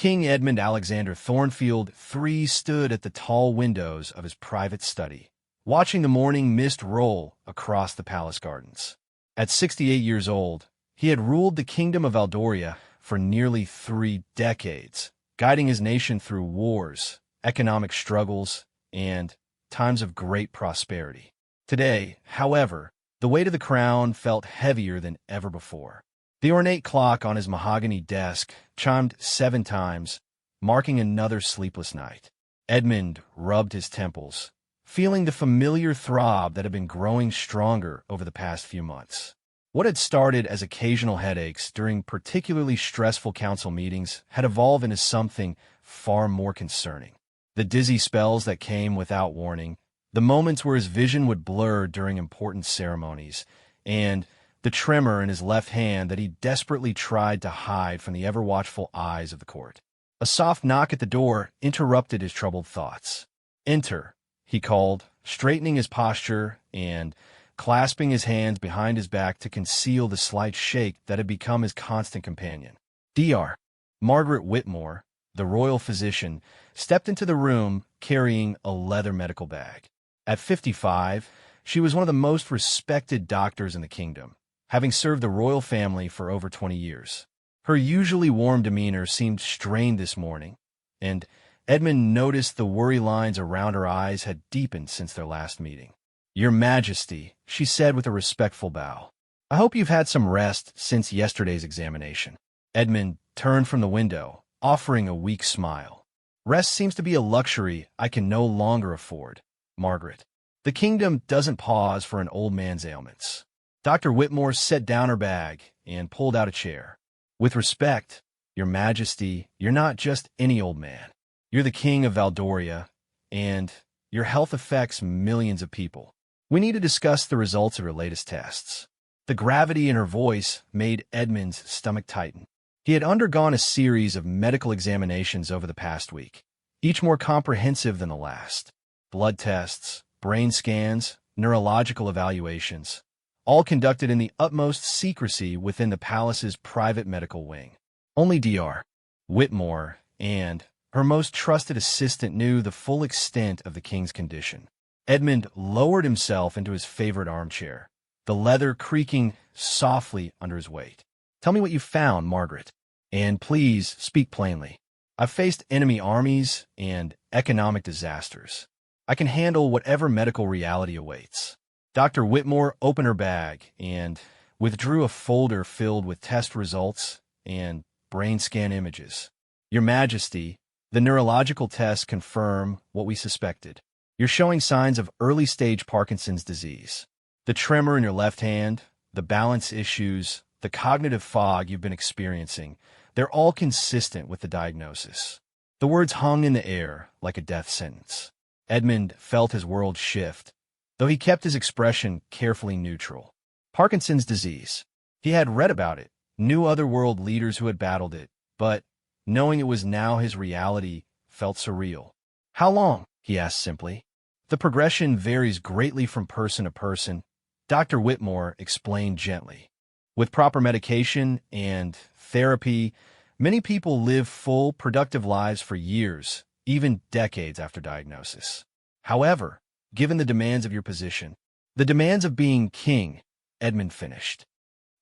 King Edmund Alexander Thornfield III stood at the tall windows of his private study, watching the morning mist roll across the palace gardens. At 68 years old, he had ruled the kingdom of Valdoria for nearly 3 decades, guiding his nation through wars, economic struggles, and times of great prosperity. Today, however, the weight of the crown felt heavier than ever before. The ornate clock on his mahogany desk chimed 7 times, marking another sleepless night. Edmund rubbed his temples, feeling the familiar throb that had been growing stronger over the past few months. What had started as occasional headaches during particularly stressful council meetings had evolved into something far more concerning. The dizzy spells that came without warning, the moments where his vision would blur during important ceremonies, and the tremor in his left hand that he desperately tried to hide from the ever-watchful eyes of the court. A soft knock at the door interrupted his troubled thoughts. "Enter," he called, straightening his posture and clasping his hands behind his back to conceal the slight shake that had become his constant companion. Dr. Margaret Whitmore, the royal physician, stepped into the room carrying a leather medical bag. At 55, she was one of the most respected doctors in the kingdom, having served the royal family for over 20 years. Her usually warm demeanor seemed strained this morning, and Edmund noticed the worry lines around her eyes had deepened since their last meeting. "Your Majesty," she said with a respectful bow, "I hope you've had some rest since yesterday's examination." Edmund turned from the window, offering a weak smile. "Rest seems to be a luxury I can no longer afford, Margaret. The kingdom doesn't pause for an old man's ailments." Dr. Whitmore set down her bag and pulled out a chair. "With respect, Your Majesty, you're not just any old man. You're the king of Valdoria, and your health affects millions of people. We need to discuss the results of your latest tests." The gravity in her voice made Edmund's stomach tighten. He had undergone a series of medical examinations over the past week, each more comprehensive than the last. Blood tests, brain scans, neurological evaluations, all conducted in the utmost secrecy within the palace's private medical wing. Only Dr. Whitmore and her most trusted assistant knew the full extent of the king's condition. Edmund lowered himself into his favorite armchair, the leather creaking softly under his weight. "Tell me what you found, Margaret, and please speak plainly. I've faced enemy armies and economic disasters. I can handle whatever medical reality awaits." Dr. Whitmore opened her bag and withdrew a folder filled with test results and brain scan images. "Your Majesty, the neurological tests confirm what we suspected. You're showing signs of early-stage Parkinson's disease. The tremor in your left hand, the balance issues, the cognitive fog you've been experiencing, they're all consistent with the diagnosis." The words hung in the air like a death sentence. Edmund felt his world shift, though he kept his expression carefully neutral. Parkinson's disease. He had read about it, knew other world leaders who had battled it, but knowing it was now his reality felt surreal. "How long?" he asked simply. "The progression varies greatly from person to person," Dr. Whitmore explained gently. "With proper medication and therapy, many people live full, productive lives for years, even decades after diagnosis. However, given the demands of your position, the demands of being king," Edmund finished,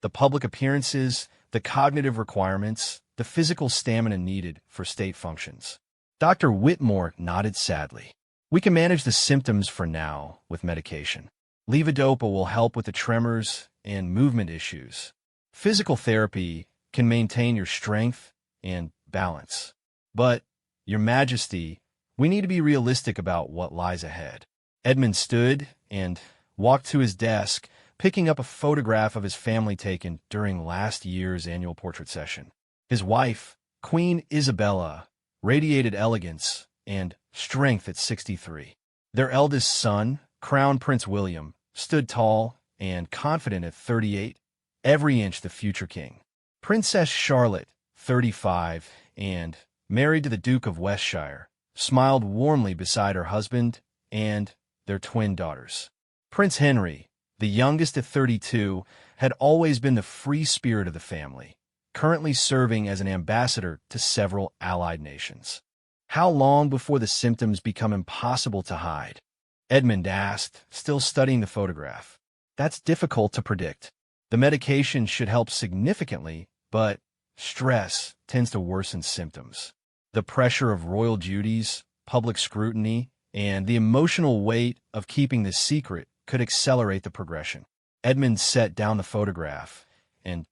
"the public appearances, the cognitive requirements, the physical stamina needed for state functions." Dr. Whitmore nodded sadly. "We can manage the symptoms for now with medication. Levodopa will help with the tremors and movement issues. Physical therapy can maintain your strength and balance. But, Your Majesty, we need to be realistic about what lies ahead." Edmund stood and walked to his desk, picking up a photograph of his family taken during last year's annual portrait session. His wife, Queen Isabella, radiated elegance and strength at 63. Their eldest son, Crown Prince William, stood tall and confident at 38, every inch the future king. Princess Charlotte, 35, and married to the Duke of Westshire, smiled warmly beside her husband and their twin daughters. Prince Henry, the youngest at 32, had always been the free spirit of the family, currently serving as an ambassador to several allied nations. How long before the symptoms become impossible to hide? Edmund asked, still studying the photograph. That's difficult to predict. The medication should help significantly, but stress tends to worsen symptoms. The pressure of royal duties, public scrutiny, and the emotional weight of keeping this secret could accelerate the progression. Edmund set down the photograph and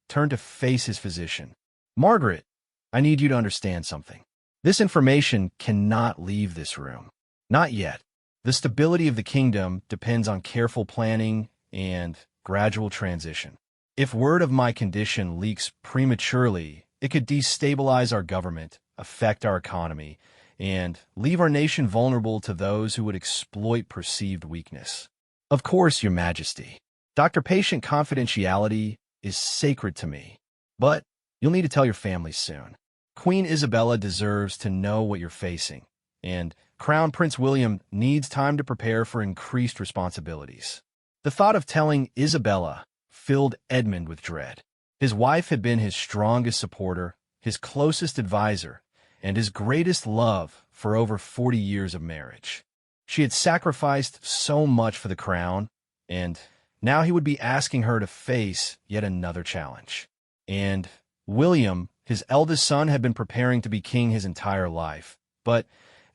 turned to face his physician. Margaret, I need you to understand something. This information cannot leave this room. Not yet. The stability of the kingdom depends on careful planning and gradual transition. If word of my condition leaks prematurely, it could destabilize our government, affect our economy, and leave our nation vulnerable to those who would exploit perceived weakness. Of course, Your Majesty. Doctor-patient confidentiality is sacred to me, but you'll need to tell your family soon. Queen Isabella deserves to know what you're facing, and Crown Prince William needs time to prepare for increased responsibilities. The thought of telling Isabella filled Edmund with dread. His wife had been his strongest supporter, his closest advisor, and his greatest love for over 40 years of marriage. She had sacrificed so much for the crown, and now he would be asking her to face yet another challenge. And William, his eldest son, had been preparing to be king his entire life, but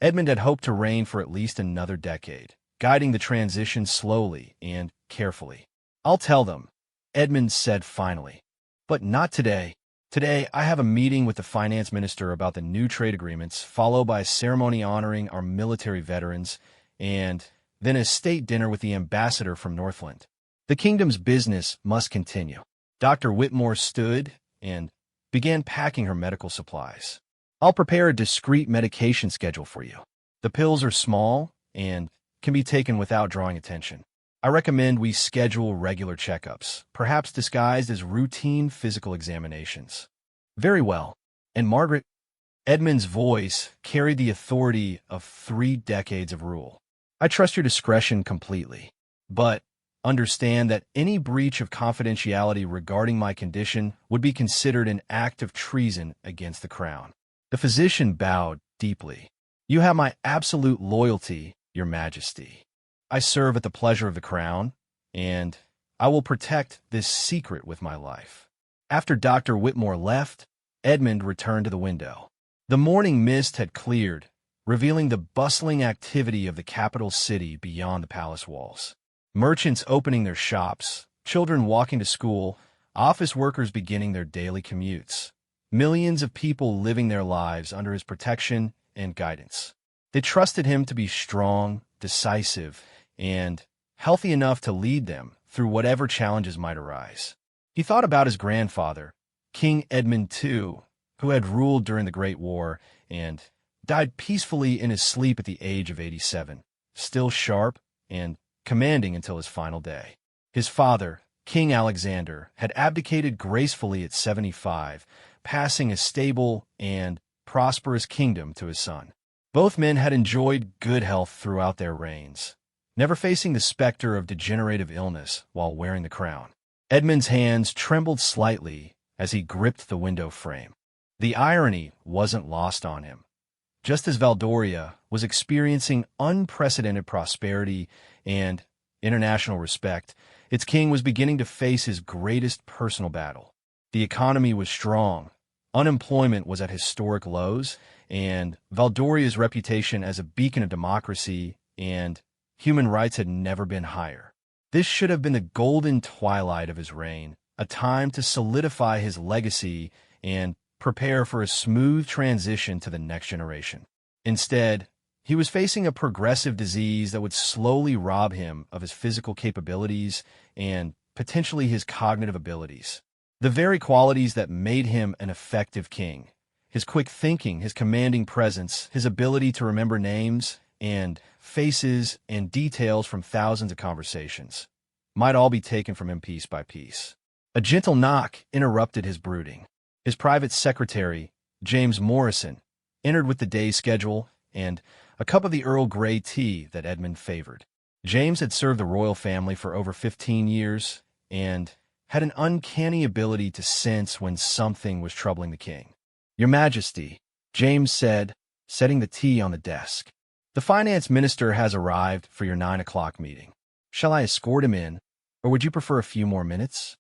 Edmund had hoped to reign for at least another decade, guiding the transition slowly and carefully. I'll tell them, Edmund said finally. But not today. Today, I have a meeting with the finance minister about the new trade agreements, followed by a ceremony honoring our military veterans, and then a state dinner with the ambassador from Northland. The kingdom's business must continue. Dr. Whitmore stood and began packing her medical supplies. I'll prepare a discreet medication schedule for you. The pills are small and can be taken without drawing attention. I recommend we schedule regular checkups, perhaps disguised as routine physical examinations. Very well. And Margaret, Edmund's voice carried the authority of 3 decades of rule. I trust your discretion completely, but understand that any breach of confidentiality regarding my condition would be considered an act of treason against the crown. The physician bowed deeply. You have my absolute loyalty, Your Majesty. I serve at the pleasure of the crown, and I will protect this secret with my life. After Dr. Whitmore left, Edmund returned to the window. The morning mist had cleared, revealing the bustling activity of the capital city beyond the palace walls. Merchants opening their shops, children walking to school, office workers beginning their daily commutes. Millions of people living their lives under his protection and guidance. They trusted him to be strong, decisive, and healthy enough to lead them through whatever challenges might arise. He thought about his grandfather, King Edmund II, who had ruled during the Great War and died peacefully in his sleep at the age of 87, still sharp and commanding until his final day. His father, King Alexander, had abdicated gracefully at 75, passing a stable and prosperous kingdom to his son. Both men had enjoyed good health throughout their reigns, never facing the specter of degenerative illness while wearing the crown. Edmund's hands trembled slightly as he gripped the window frame. The irony wasn't lost on him. Just as Valdoria was experiencing unprecedented prosperity and international respect, its king was beginning to face his greatest personal battle. The economy was strong, unemployment was at historic lows, and Valdoria's reputation as a beacon of democracy and human rights had never been higher. This should have been the golden twilight of his reign, a time to solidify his legacy and prepare for a smooth transition to the next generation. Instead, he was facing a progressive disease that would slowly rob him of his physical capabilities and potentially his cognitive abilities. The very qualities that made him an effective king. His quick thinking, his commanding presence, his ability to remember names and faces and details from thousands of conversations might all be taken from him piece by piece. A gentle knock interrupted his brooding. His private secretary, James Morrison, entered with the day's schedule and a cup of the Earl Grey tea that Edmund favored. James had served the royal family for over 15 years, and had an uncanny ability to sense when something was troubling the king. "Your Majesty," James said, setting the tea on the desk. "The finance minister has arrived for your 9 o'clock meeting. Shall I escort him in, or would you prefer a few more minutes?"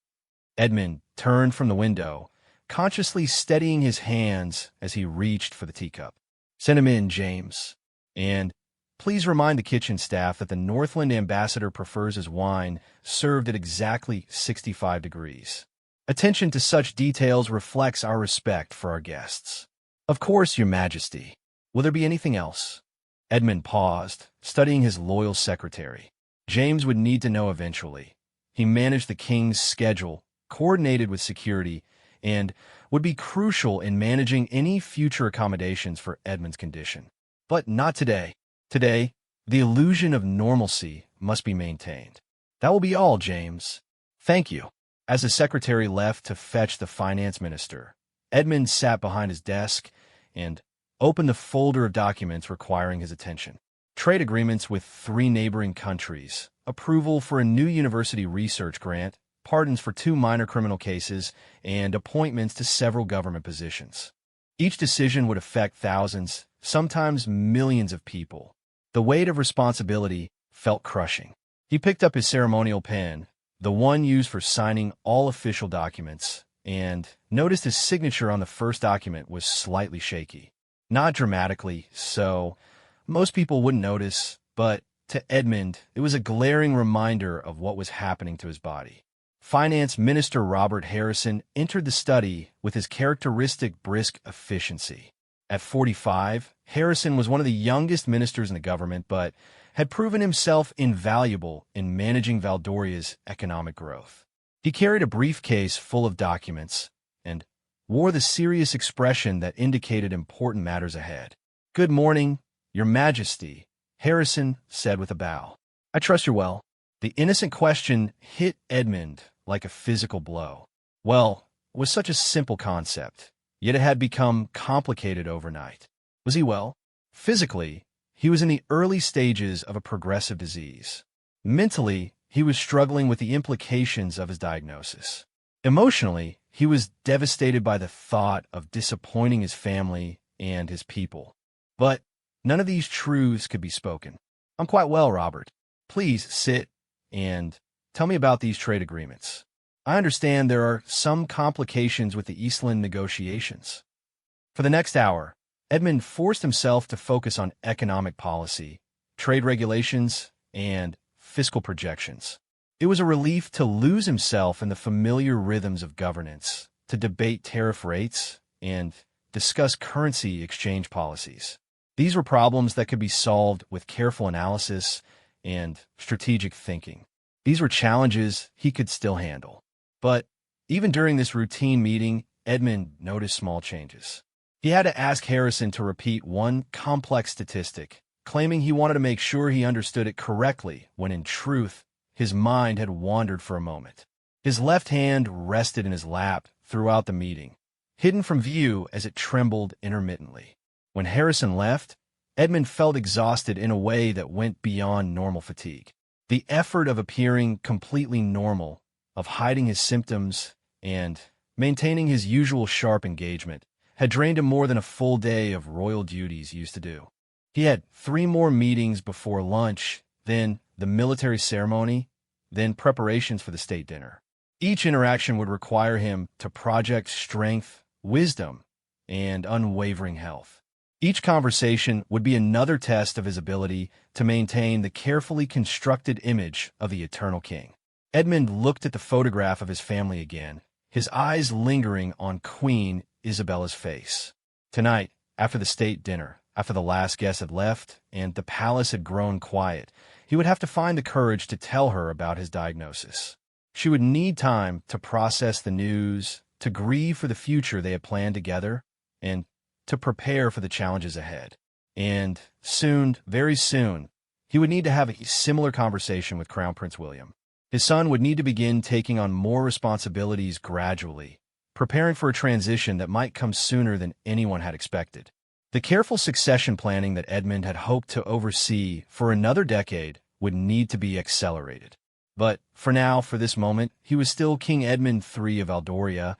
Edmund turned from the window, consciously steadying his hands as he reached for the teacup. "Send him in, James. And please remind the kitchen staff that the Northland ambassador prefers his wine served at exactly 65 degrees. Attention to such details reflects our respect for our guests." "Of course, Your Majesty. Will there be anything else?" Edmund paused, studying his loyal secretary. James would need to know eventually. He managed the king's schedule, coordinated with security, and would be crucial in managing any future accommodations for Edmund's condition. But not today. Today, the illusion of normalcy must be maintained. "That will be all, James. Thank you." As the secretary left to fetch the finance minister, Edmund sat behind his desk and opened the folder of documents requiring his attention. Trade agreements with 3 neighboring countries, approval for a new university research grant, pardons for 2 minor criminal cases, and appointments to several government positions. Each decision would affect thousands, sometimes millions of people. The weight of responsibility felt crushing. He picked up his ceremonial pen, the one used for signing all official documents, and noticed his signature on the first document was slightly shaky. Not dramatically, so most people wouldn't notice, but to Edmund, it was a glaring reminder of what was happening to his body. Finance Minister Robert Harrison entered the study with his characteristic brisk efficiency. At 45, Harrison was one of the youngest ministers in the government, but had proven himself invaluable in managing Valdoria's economic growth. He carried a briefcase full of documents and wore the serious expression that indicated important matters ahead. "Good morning, Your Majesty," Harrison said with a bow. "I trust you're well." The innocent question hit Edmund like a physical blow. Well, it was such a simple concept, yet it had become complicated overnight. Was he well? Physically, he was in the early stages of a progressive disease. Mentally, he was struggling with the implications of his diagnosis. Emotionally, he was devastated by the thought of disappointing his family and his people. But none of these truths could be spoken. "I'm quite well, Robert. Please sit and tell me about these trade agreements. I understand there are some complications with the Eastland negotiations." For the next hour, Edmund forced himself to focus on economic policy, trade regulations, and fiscal projections. It was a relief to lose himself in the familiar rhythms of governance, to debate tariff rates, and discuss currency exchange policies. These were problems that could be solved with careful analysis and strategic thinking. These were challenges he could still handle. But even during this routine meeting, Edmund noticed small changes. He had to ask Harrison to repeat one complex statistic, claiming he wanted to make sure he understood it correctly, when in truth, his mind had wandered for a moment. His left hand rested in his lap throughout the meeting, hidden from view as it trembled intermittently. When Harrison left, Edmund felt exhausted in a way that went beyond normal fatigue. The effort of appearing completely normal, of hiding his symptoms, and maintaining his usual sharp engagement had drained him more than a full day of royal duties used to do. He had 3 more meetings before lunch, then the military ceremony, then preparations for the state dinner. Each interaction would require him to project strength, wisdom, and unwavering health. Each conversation would be another test of his ability to maintain the carefully constructed image of the eternal king. Edmund looked at the photograph of his family again, his eyes lingering on Queen Isabella's face. Tonight, after the state dinner, after the last guest had left and the palace had grown quiet, he would have to find the courage to tell her about his diagnosis. She would need time to process the news, to grieve for the future they had planned together, and to prepare for the challenges ahead. And soon, very soon, he would need to have a similar conversation with Crown Prince William. His son would need to begin taking on more responsibilities gradually, preparing for a transition that might come sooner than anyone had expected. The careful succession planning that Edmund had hoped to oversee for another decade would need to be accelerated. But for now, for this moment, he was still King Edmund III of Aldoria,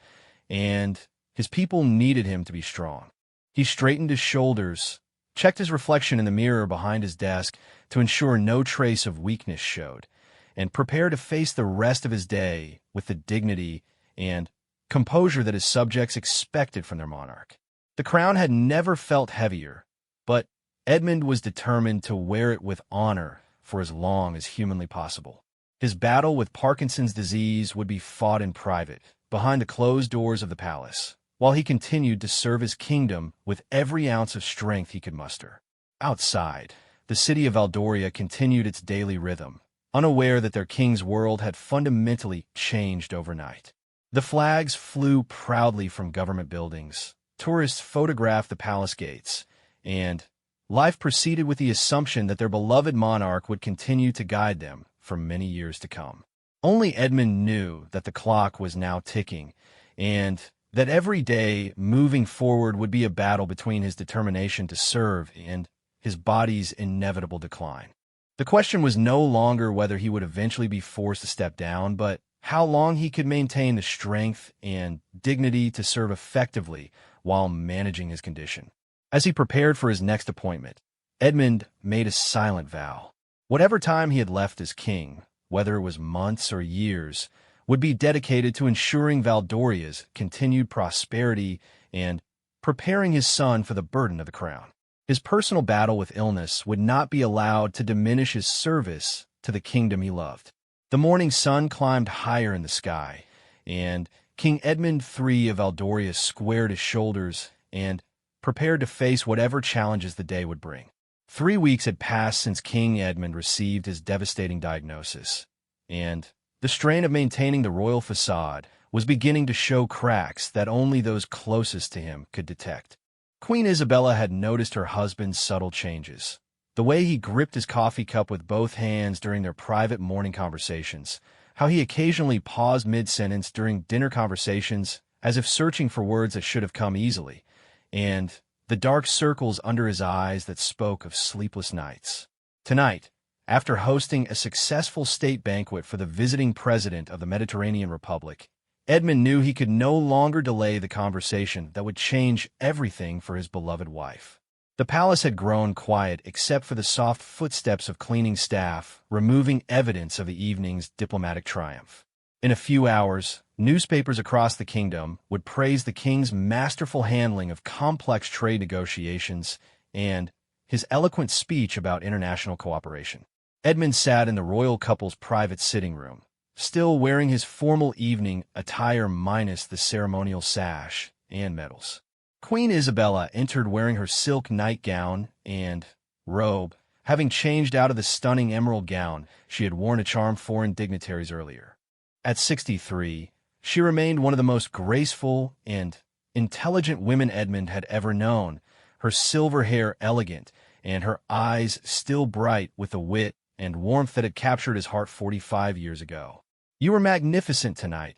and his people needed him to be strong. He straightened his shoulders, checked his reflection in the mirror behind his desk to ensure no trace of weakness showed, and prepared to face the rest of his day with the dignity and composure that his subjects expected from their monarch. The crown had never felt heavier, but Edmund was determined to wear it with honor for as long as humanly possible. His battle with Parkinson's disease would be fought in private, behind the closed doors of the palace, while he continued to serve his kingdom with every ounce of strength he could muster. Outside, the city of Aldoria continued its daily rhythm, unaware that their king's world had fundamentally changed overnight. The flags flew proudly from government buildings, tourists photographed the palace gates, and life proceeded with the assumption that their beloved monarch would continue to guide them for many years to come. Only Edmund knew that the clock was now ticking, and that every day moving forward would be a battle between his determination to serve and his body's inevitable decline. The question was no longer whether he would eventually be forced to step down, but how long he could maintain the strength and dignity to serve effectively while managing his condition. As he prepared for his next appointment, Edmund made a silent vow. Whatever time he had left as king, whether it was months or years, would be dedicated to ensuring Valdoria's continued prosperity and preparing his son for the burden of the crown. His personal battle with illness would not be allowed to diminish his service to the kingdom he loved. The morning sun climbed higher in the sky, and King Edmund III of Aldoria squared his shoulders and prepared to face whatever challenges the day would bring. 3 weeks had passed since King Edmund received his devastating diagnosis, and the strain of maintaining the royal facade was beginning to show cracks that only those closest to him could detect. Queen Isabella had noticed her husband's subtle changes. The way he gripped his coffee cup with both hands during their private morning conversations, how he occasionally paused mid-sentence during dinner conversations as if searching for words that should have come easily, and the dark circles under his eyes that spoke of sleepless nights. Tonight, after hosting a successful state banquet for the visiting president of the Mediterranean Republic, Edmund knew he could no longer delay the conversation that would change everything for his beloved wife. The palace had grown quiet except for the soft footsteps of cleaning staff, removing evidence of the evening's diplomatic triumph. In a few hours, newspapers across the kingdom would praise the king's masterful handling of complex trade negotiations and his eloquent speech about international cooperation. Edmund sat in the royal couple's private sitting room, still wearing his formal evening attire minus the ceremonial sash and medals. Queen Isabella entered wearing her silk nightgown and robe, having changed out of the stunning emerald gown she had worn to charm foreign dignitaries earlier. At 63, she remained one of the most graceful and intelligent women Edmund had ever known, her silver hair elegant and her eyes still bright with the wit and warmth that had captured his heart 45 years ago. "You were magnificent tonight,"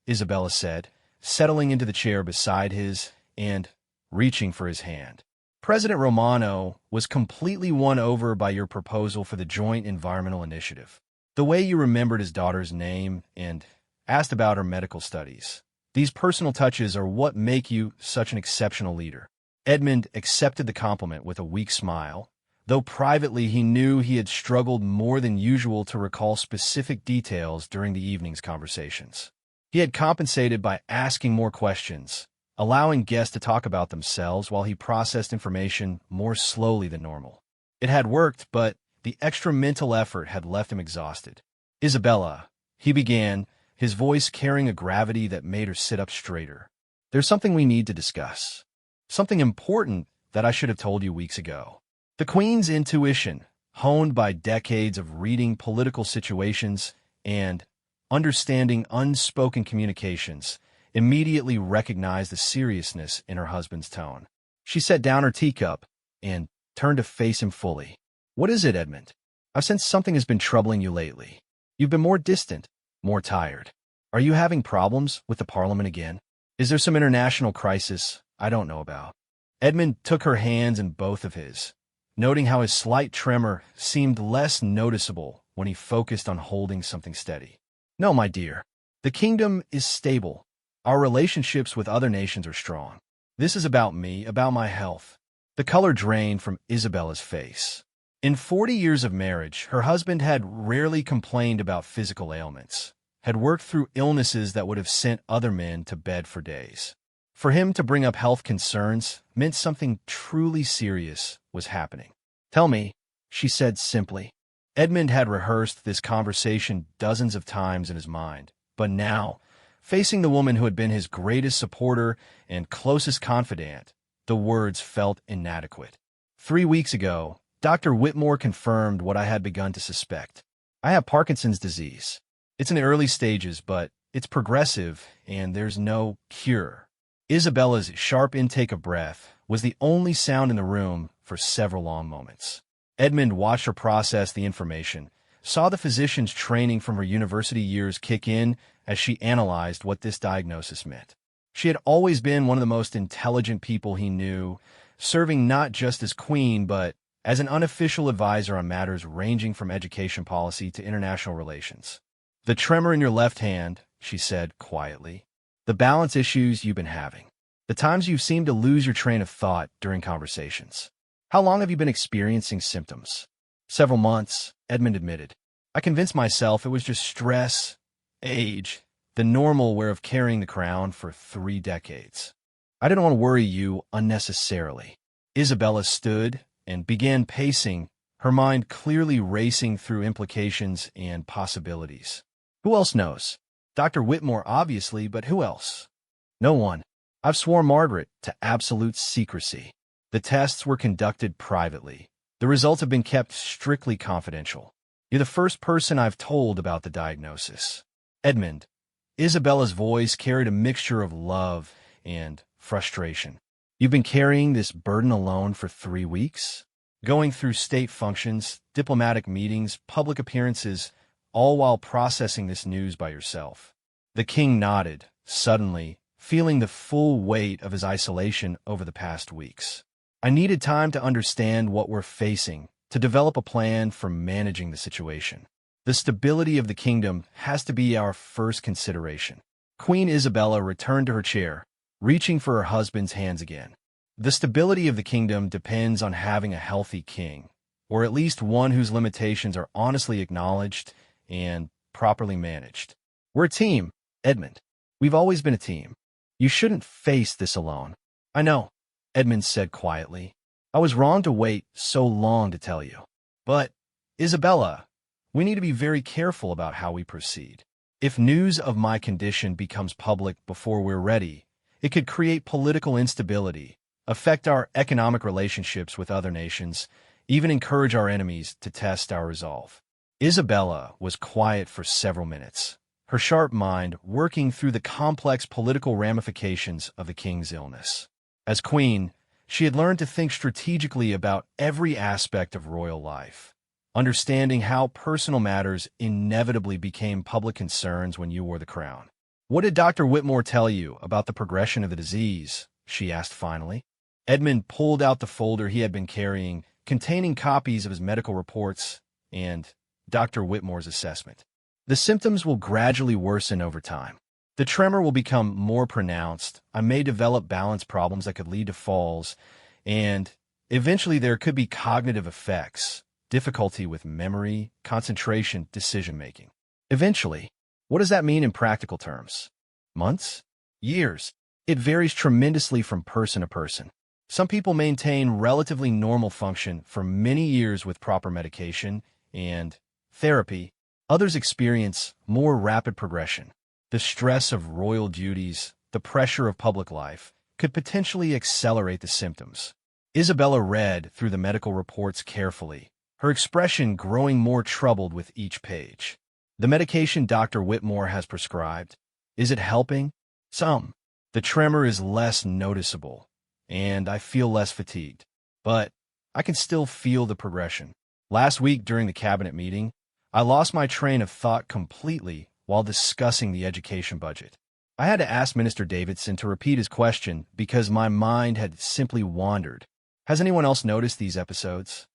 Isabella said, settling into the chair beside his and reaching for his hand. "President Romano was completely won over by your proposal for the Joint Environmental Initiative. The way you remembered his daughter's name and asked about her medical studies. These personal touches are what make you such an exceptional leader." Edmund accepted the compliment with a weak smile, though privately he knew he had struggled more than usual to recall specific details during the evening's conversations. He had compensated by asking more questions, allowing guests to talk about themselves while he processed information more slowly than normal. It had worked, but the extra mental effort had left him exhausted. "Isabella," he began, his voice carrying a gravity that made her sit up straighter. "There's something we need to discuss. Something important that I should have told you weeks ago." The Queen's intuition, honed by decades of reading political situations and understanding unspoken communications, immediately recognized the seriousness in her husband's tone. She set down her teacup and turned to face him fully. "What is it, Edmund? I've sensed something has been troubling you lately. You've been more distant, more tired. Are you having problems with the Parliament again? Is there some international crisis I don't know about?" Edmund took her hands in both of his, noting how his slight tremor seemed less noticeable when he focused on holding something steady. No, my dear. The kingdom is stable. Our relationships with other nations are strong. This is about me, about my health. The color drained from Isabella's face. In 40 years of marriage, her husband had rarely complained about physical ailments, had worked through illnesses that would have sent other men to bed for days. For him to bring up health concerns meant something truly serious was happening. Tell me, she said simply. Edmund had rehearsed this conversation dozens of times in his mind, but now, facing the woman who had been his greatest supporter and closest confidant, the words felt inadequate. 3 weeks ago, Dr. Whitmore confirmed what I had begun to suspect. I have Parkinson's disease. It's in the early stages, but it's progressive, and there's no cure. Isabella's sharp intake of breath was the only sound in the room for several long moments. Edmund watched her process the information, saw the physician's training from her university years kick in as she analyzed what this diagnosis meant. She had always been one of the most intelligent people he knew, serving not just as queen, but as an unofficial advisor on matters ranging from education policy to international relations. "The tremor in your left hand," she said quietly. "The balance issues you've been having. The times you've seemed to lose your train of thought during conversations. How long have you been experiencing symptoms?" "Several months," Edmund admitted. "I convinced myself it was just stress, age, the normal way of carrying the crown for 3 decades. I didn't want to worry you unnecessarily." Isabella stood and began pacing, her mind clearly racing through implications and possibilities. "Who else knows? Dr. Whitmore, obviously, but who else?" "No one. I've sworn Margaret to absolute secrecy. The tests were conducted privately. The results have been kept strictly confidential. You're the first person I've told about the diagnosis." "Edmund." Isabella's voice carried a mixture of love and frustration. "You've been carrying this burden alone for 3 weeks? Going through state functions, diplomatic meetings, public appearances, all while processing this news by yourself." The king nodded, suddenly, feeling the full weight of his isolation over the past weeks. "I needed time to understand what we're facing, to develop a plan for managing the situation. The stability of the kingdom has to be our first consideration." Queen Isabella returned to her chair, reaching for her husband's hands again. "The stability of the kingdom depends on having a healthy king, or at least one whose limitations are honestly acknowledged and properly managed. We're a team, Edmund. We've always been a team. You shouldn't face this alone." "I know," Edmund said quietly. "I was wrong to wait so long to tell you. But, Isabella, we need to be very careful about how we proceed. If news of my condition becomes public before we're ready, it could create political instability, affect our economic relationships with other nations, even encourage our enemies to test our resolve." Isabella was quiet for several minutes, her sharp mind working through the complex political ramifications of the king's illness. As queen, she had learned to think strategically about every aspect of royal life, understanding how personal matters inevitably became public concerns when you wore the crown. "What did Dr. Whitmore tell you about the progression of the disease?" she asked finally. Edmund pulled out the folder he had been carrying, containing copies of his medical reports and Dr. Whitmore's assessment. "The symptoms will gradually worsen over time. The tremor will become more pronounced. I may develop balance problems that could lead to falls, and eventually there could be cognitive effects, difficulty with memory, concentration, decision-making." "Eventually." What does that mean in practical terms? Months? Years? It varies tremendously from person to person. Some people maintain relatively normal function for many years with proper medication and therapy. Others experience more rapid progression. The stress of royal duties, the pressure of public life, could potentially accelerate the symptoms. Isabella read through the medical reports carefully, her expression growing more troubled with each page. "The medication Dr. Whitmore has prescribed, is it helping?" "Some. The tremor is less noticeable, and I feel less fatigued. But I can still feel the progression. Last week during the cabinet meeting, I lost my train of thought completely while discussing the education budget. I had to ask Minister Davidson to repeat his question because my mind had simply wandered. Has anyone else noticed these episodes?"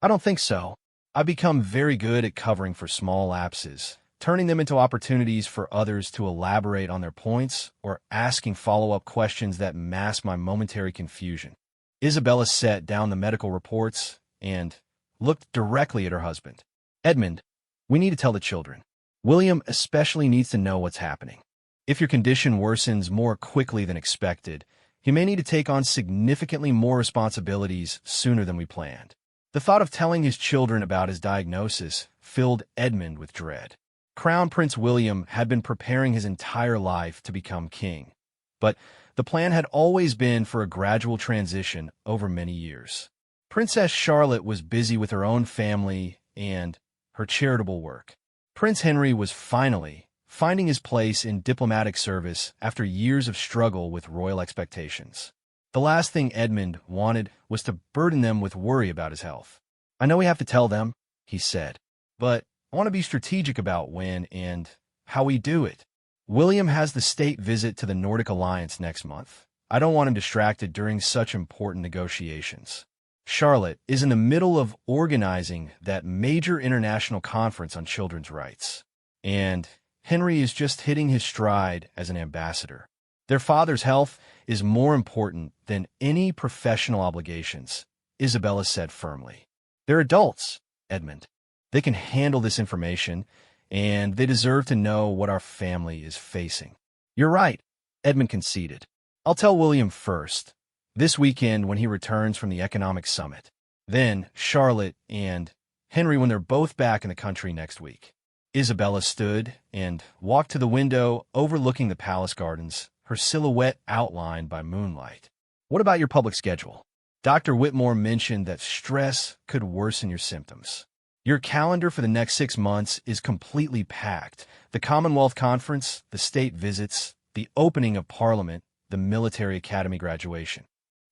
"I don't think so." I've become very good at covering for small lapses, turning them into opportunities for others to elaborate on their points or asking follow-up questions that mask my momentary confusion. Isabella set down the medical reports and looked directly at her husband. Edmund, we need to tell the children. William especially needs to know what's happening. If your condition worsens more quickly than expected, he may need to take on significantly more responsibilities sooner than we planned. The thought of telling his children about his diagnosis filled Edmund with dread. Crown Prince William had been preparing his entire life to become king, but the plan had always been for a gradual transition over many years. Princess Charlotte was busy with her own family and her charitable work. Prince Henry was finally finding his place in diplomatic service after years of struggle with royal expectations. The last thing Edmund wanted was to burden them with worry about his health. I know we have to tell them, he said, but I want to be strategic about when and how we do it. William has the state visit to the Nordic Alliance next month. I don't want him distracted during such important negotiations. Charlotte is in the middle of organizing that major international conference on children's rights, and Henry is just hitting his stride as an ambassador. Their father's health is more important than any professional obligations, Isabella said firmly. They're adults, Edmund. They can handle this information, and they deserve to know what our family is facing. You're right, Edmund conceded. I'll tell William first, this weekend when he returns from the economic summit. Then Charlotte and Henry when they're both back in the country next week. Isabella stood and walked to the window overlooking the palace gardens, her silhouette outlined by moonlight. What about your public schedule? Dr. Whitmore mentioned that stress could worsen your symptoms. Your calendar for the next 6 months is completely packed. The Commonwealth Conference, the state visits, the opening of Parliament, the military academy graduation.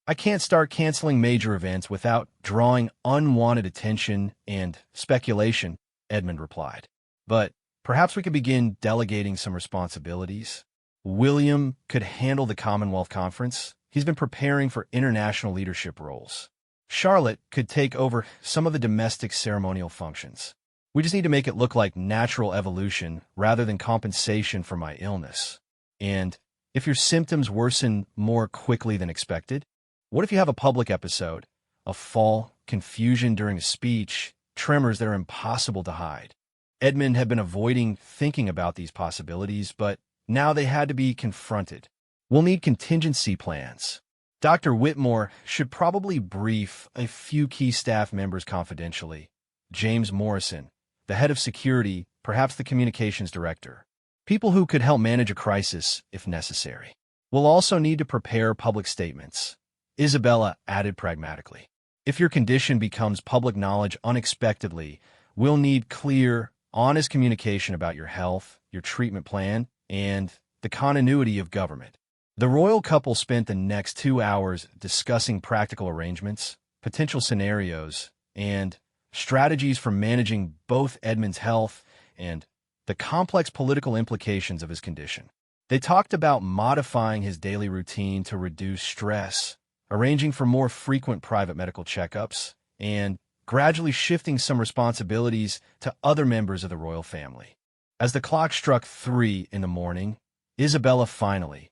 I can't start canceling major events without drawing unwanted attention and speculation, Edmund replied. But perhaps we could begin delegating some responsibilities. William could handle the Commonwealth Conference. He's been preparing for international leadership roles. Charlotte could take over some of the domestic ceremonial functions. We just need to make it look like natural evolution rather than compensation for my illness. And if your symptoms worsen more quickly than expected, what if you have a public episode, a fall, confusion during a speech, tremors that are impossible to hide? Edmund had been avoiding thinking about these possibilities, but now they had to be confronted. We'll need contingency plans. Dr. Whitmore should probably brief a few key staff members confidentially. James Morrison, the head of security, perhaps the communications director. People who could help manage a crisis if necessary. We'll also need to prepare public statements. Isabella added pragmatically. If your condition becomes public knowledge unexpectedly, we'll need clear, honest communication about your health, your treatment plan, and the continuity of government. The royal couple spent the next 2 hours discussing practical arrangements, potential scenarios, and strategies for managing both Edmund's health and the complex political implications of his condition. They talked about modifying his daily routine to reduce stress, arranging for more frequent private medical checkups, and gradually shifting some responsibilities to other members of the royal family. As the clock struck 3 in the morning, Isabella finally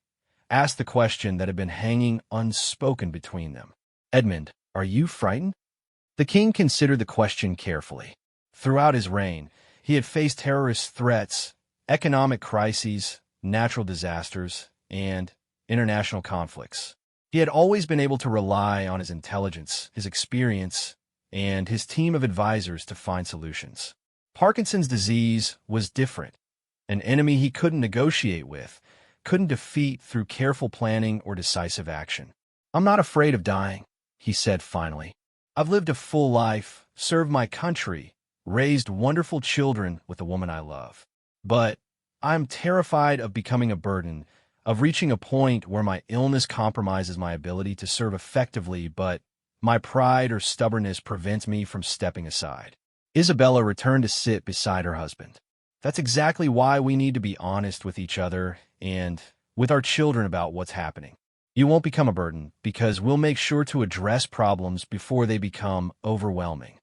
asked the question that had been hanging unspoken between them. Edmund, are you frightened? The king considered the question carefully. Throughout his reign, he had faced terrorist threats, economic crises, natural disasters, and international conflicts. He had always been able to rely on his intelligence, his experience, and his team of advisors to find solutions. Parkinson's disease was different. An enemy he couldn't negotiate with, couldn't defeat through careful planning or decisive action. I'm not afraid of dying, he said finally. I've lived a full life, served my country, raised wonderful children with the woman I love. But I'm terrified of becoming a burden, of reaching a point where my illness compromises my ability to serve effectively, but my pride or stubbornness prevents me from stepping aside. Isabella returned to sit beside her husband. That's exactly why we need to be honest with each other and with our children about what's happening. You won't become a burden because we'll make sure to address problems before they become overwhelming.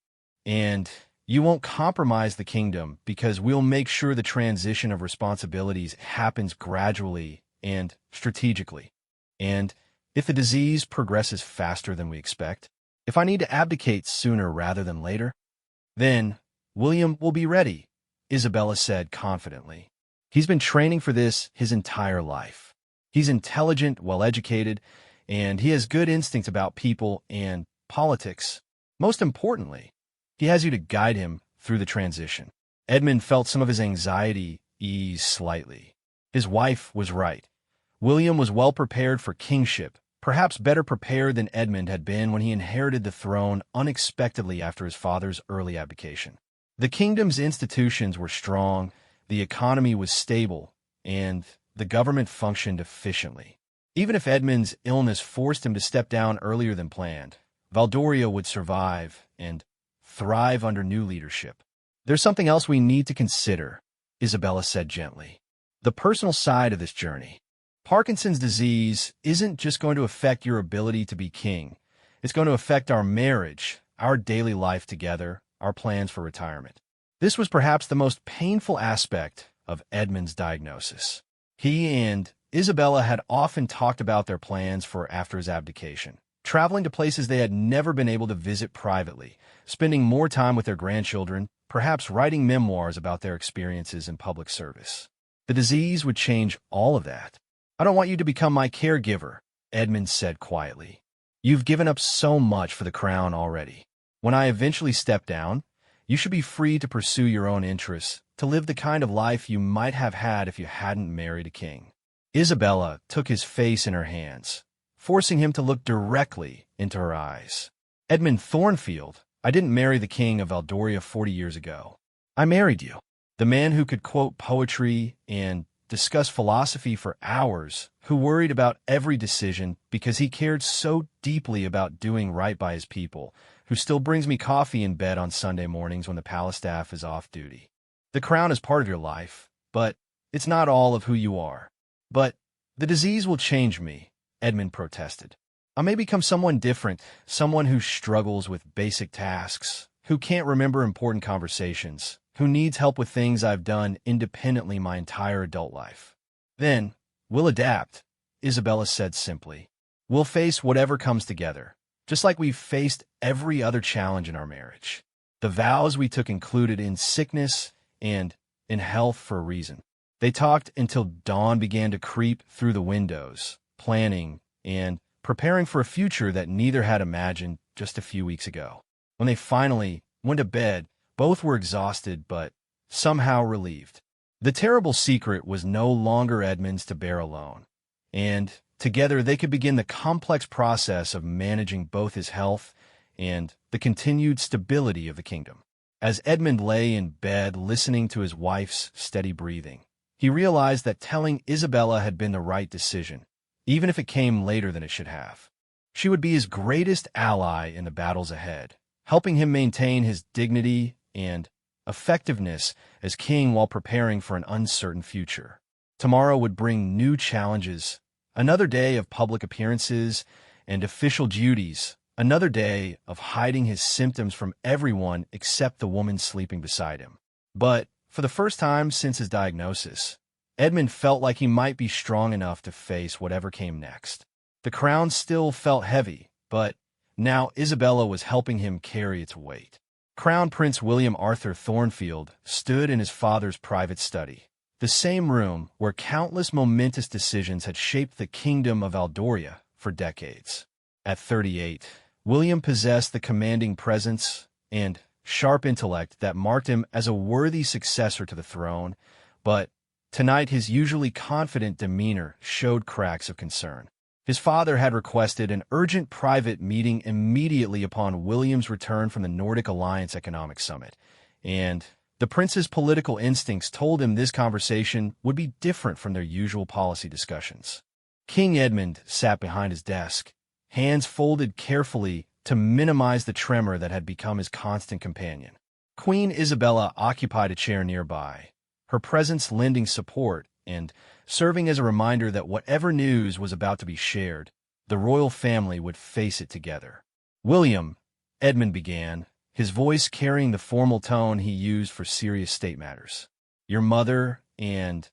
And You won't compromise the kingdom because we'll make sure the transition of responsibilities happens gradually and strategically. And if the disease progresses faster than we expect, if I need to abdicate sooner rather than later, then William will be ready, Isabella said confidently. He's been training for this his entire life. He's intelligent, well-educated, and he has good instincts about people and politics. Most importantly, he has you to guide him through the transition. Edmund felt some of his anxiety ease slightly. His wife was right. William was well prepared for kingship, perhaps better prepared than Edmund had been when he inherited the throne unexpectedly after his father's early abdication. The kingdom's institutions were strong, the economy was stable, and the government functioned efficiently. Even if Edmund's illness forced him to step down earlier than planned, Valdoria would survive and thrive under new leadership. There's something else we need to consider, Isabella said gently. The personal side of this journey. Parkinson's disease isn't just going to affect your ability to be king. It's going to affect our marriage, our daily life together, our plans for retirement. This was perhaps the most painful aspect of Edmund's diagnosis. He and Isabella had often talked about their plans for after his abdication, traveling to places they had never been able to visit privately, spending more time with their grandchildren, perhaps writing memoirs about their experiences in public service. The disease would change all of that. I don't want you to become my caregiver, Edmund said quietly. You've given up so much for the crown already. When I eventually step down, you should be free to pursue your own interests, to live the kind of life you might have had if you hadn't married a king. Isabella took his face in her hands, forcing him to look directly into her eyes. Edmund Thornfield, I didn't marry the king of Valdoria 40 years ago. I married you, the man who could quote poetry and discuss philosophy for hours, who worried about every decision because he cared so deeply about doing right by his people, who still brings me coffee in bed on Sunday mornings when the palace staff is off duty. The crown is part of your life, but it's not all of who you are. But the disease will change me, Edmund protested. I may become someone different, someone who struggles with basic tasks, who can't remember important conversations, who needs help with things I've done independently my entire adult life. Then, we'll adapt, Isabella said simply. We'll face whatever comes together, just like we've faced every other challenge in our marriage. The vows we took included in sickness and in health for a reason. They talked until dawn began to creep through the windows, planning and preparing for a future that neither had imagined just a few weeks ago. When they finally went to bed, both were exhausted but somehow relieved. The terrible secret was no longer Edmund's to bear alone, and together they could begin the complex process of managing both his health and the continued stability of the kingdom. As Edmund lay in bed listening to his wife's steady breathing, he realized that telling Isabella had been the right decision, even if it came later than it should have. She would be his greatest ally in the battles ahead, helping him maintain his dignity and effectiveness as king while preparing for an uncertain future. Tomorrow would bring new challenges, another day of public appearances and official duties, another day of hiding his symptoms from everyone except the woman sleeping beside him. But for the first time since his diagnosis, Edmund felt like he might be strong enough to face whatever came next. The crown still felt heavy, but now Isabella was helping him carry its weight. Crown Prince William Arthur Thornfield stood in his father's private study, the same room where countless momentous decisions had shaped the kingdom of Valdoria for decades. At 38, William possessed the commanding presence and sharp intellect that marked him as a worthy successor to the throne, but tonight his usually confident demeanor showed cracks of concern. His father had requested an urgent private meeting immediately upon William's return from the Nordic Alliance Economic Summit, and the prince's political instincts told him this conversation would be different from their usual policy discussions. King Edmund sat behind his desk, hands folded carefully to minimize the tremor that had become his constant companion. Queen Isabella occupied a chair nearby, her presence lending support and serving as a reminder that whatever news was about to be shared, the royal family would face it together. William, Edmund began, his voice carrying the formal tone he used for serious state matters. Your mother and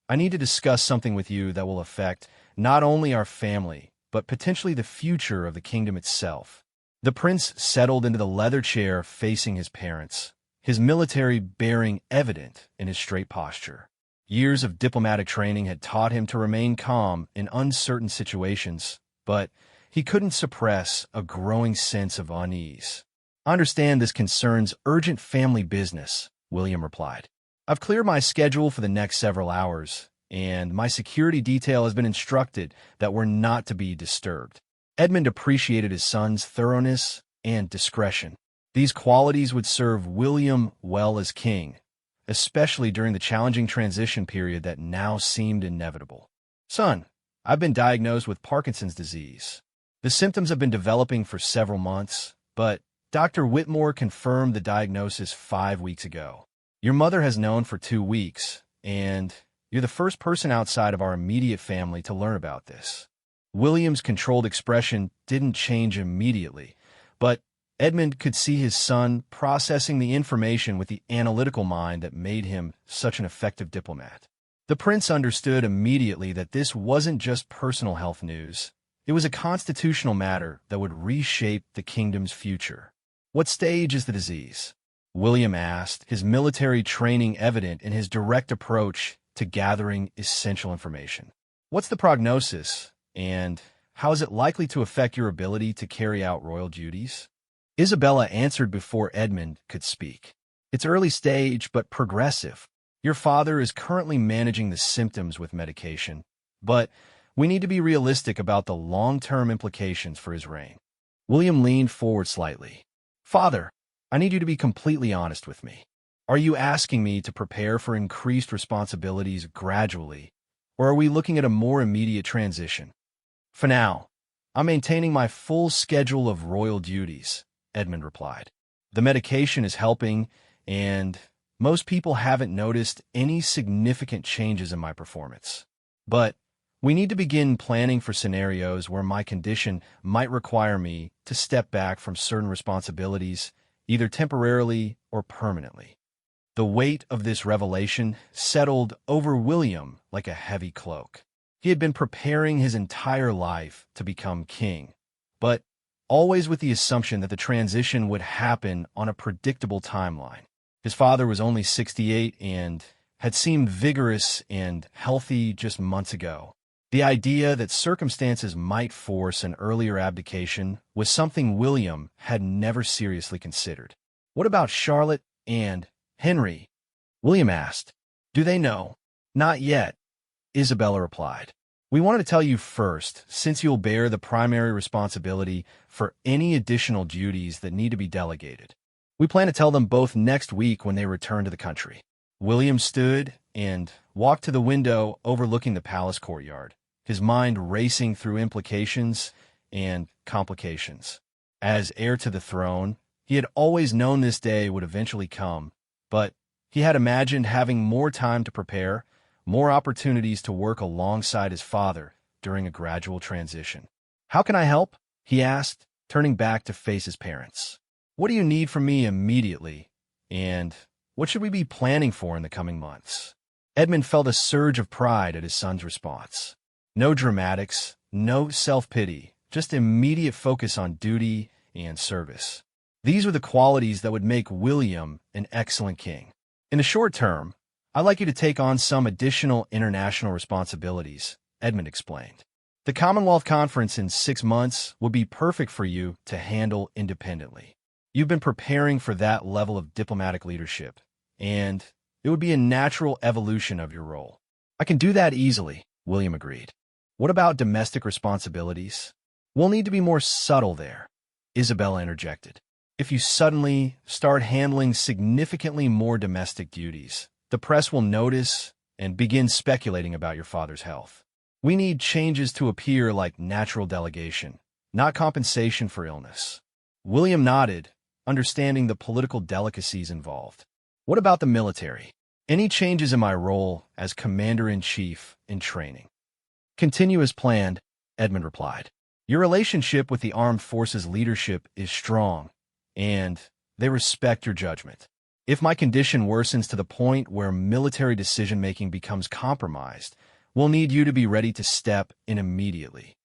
I need to discuss something with you that will affect not only our family, but potentially the future of the kingdom itself. The prince settled into the leather chair facing his parents, his military bearing evident in his straight posture. Years of diplomatic training had taught him to remain calm in uncertain situations, but he couldn't suppress a growing sense of unease. "I understand this concerns urgent family business," William replied. "I've cleared my schedule for the next several hours, and my security detail has been instructed that we're not to be disturbed." Edmund appreciated his son's thoroughness and discretion. These qualities would serve William well as king, especially during the challenging transition period that now seemed inevitable. "Son, I've been diagnosed with Parkinson's disease. The symptoms have been developing for several months, but Dr. Whitmore confirmed the diagnosis 5 weeks ago. Your mother has known for 2 weeks, and you're the first person outside of our immediate family to learn about this." William's controlled expression didn't change immediately, but Edmund could see his son processing the information with the analytical mind that made him such an effective diplomat. The prince understood immediately that this wasn't just personal health news. It was a constitutional matter that would reshape the kingdom's future. "What stage is the disease?" William asked, his military training evident in his direct approach to gathering essential information. "What's the prognosis, and how is it likely to affect your ability to carry out royal duties?" Isabella answered before Edmund could speak. "It's early stage, but progressive. Your father is currently managing the symptoms with medication, but we need to be realistic about the long-term implications for his reign." William leaned forward slightly. "Father, I need you to be completely honest with me. Are you asking me to prepare for increased responsibilities gradually, or are we looking at a more immediate transition?" "For now, I'm maintaining my full schedule of royal duties," Edmund replied. "The medication is helping, and most people haven't noticed any significant changes in my performance. But we need to begin planning for scenarios where my condition might require me to step back from certain responsibilities, either temporarily or permanently." The weight of this revelation settled over William like a heavy cloak. He had been preparing his entire life to become king, but always with the assumption that the transition would happen on a predictable timeline. His father was only 68 and had seemed vigorous and healthy just months ago. The idea that circumstances might force an earlier abdication was something William had never seriously considered. "What about Charlotte and Henry?" William asked. "Do they know?" "Not yet," Isabella replied. "We wanted to tell you first, since you'll bear the primary responsibility for any additional duties that need to be delegated. We plan to tell them both next week when they return to the country." William stood and walked to the window overlooking the palace courtyard, his mind racing through implications and complications. As heir to the throne, he had always known this day would eventually come, but he had imagined having more time to prepare, more opportunities to work alongside his father during a gradual transition. "How can I help?" he asked, turning back to face his parents. "What do you need from me immediately, and what should we be planning for in the coming months?" Edmund felt a surge of pride at his son's response. No dramatics, no self-pity, just immediate focus on duty and service. These were the qualities that would make William an excellent king. "In the short term, I'd like you to take on some additional international responsibilities," Edmund explained. "The Commonwealth Conference in 6 months would be perfect for you to handle independently. You've been preparing for that level of diplomatic leadership, and it would be a natural evolution of your role." "I can do that easily," William agreed. "What about domestic responsibilities?" "We'll need to be more subtle there," Isabella interjected. "If you suddenly start handling significantly more domestic duties, the press will notice and begin speculating about your father's health. We need changes to appear like natural delegation, not compensation for illness." William nodded, understanding the political delicacies involved. "What about the military? Any changes in my role as commander-in-chief in training?" "Continue as planned," Edmund replied. "Your relationship with the armed forces leadership is strong, and they respect your judgment. If my condition worsens to the point where military decision-making becomes compromised, we'll need you to be ready to step in immediately.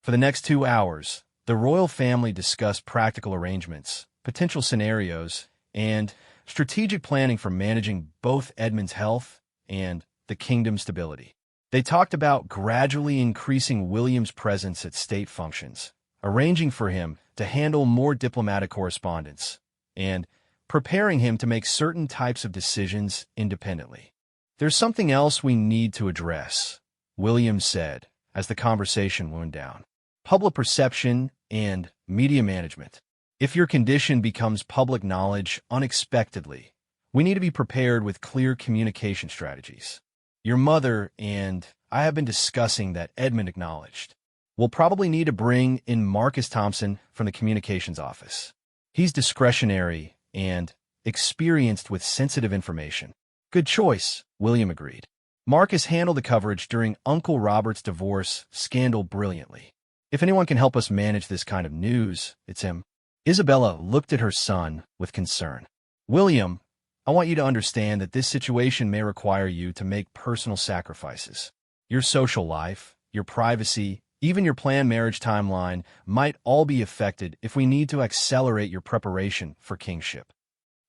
For the next 2 hours, the royal family discussed practical arrangements, potential scenarios, and strategic planning for managing both Edmund's health and the kingdom's stability. They talked about gradually increasing William's presence at state functions, arranging for him to handle more diplomatic correspondence, and preparing him to make certain types of decisions independently. "There's something else we need to address," William said as the conversation wound down. "Public perception and media management. If your condition becomes public knowledge unexpectedly, we need to be prepared with clear communication strategies. Your mother and I have been discussing that," Edmund acknowledged. "We'll probably need to bring in Marcus Thompson from the communications office. He's discretionary and experienced with sensitive information." "Good choice," William agreed. Marcus handled the coverage during Uncle Robert's divorce scandal brilliantly. "If anyone can help us manage this kind of news, it's him." Isabella looked at her son with concern. "William, I want you to understand that this situation may require you to make personal sacrifices. Your social life, your privacy, even your planned marriage timeline might all be affected if we need to accelerate your preparation for kingship."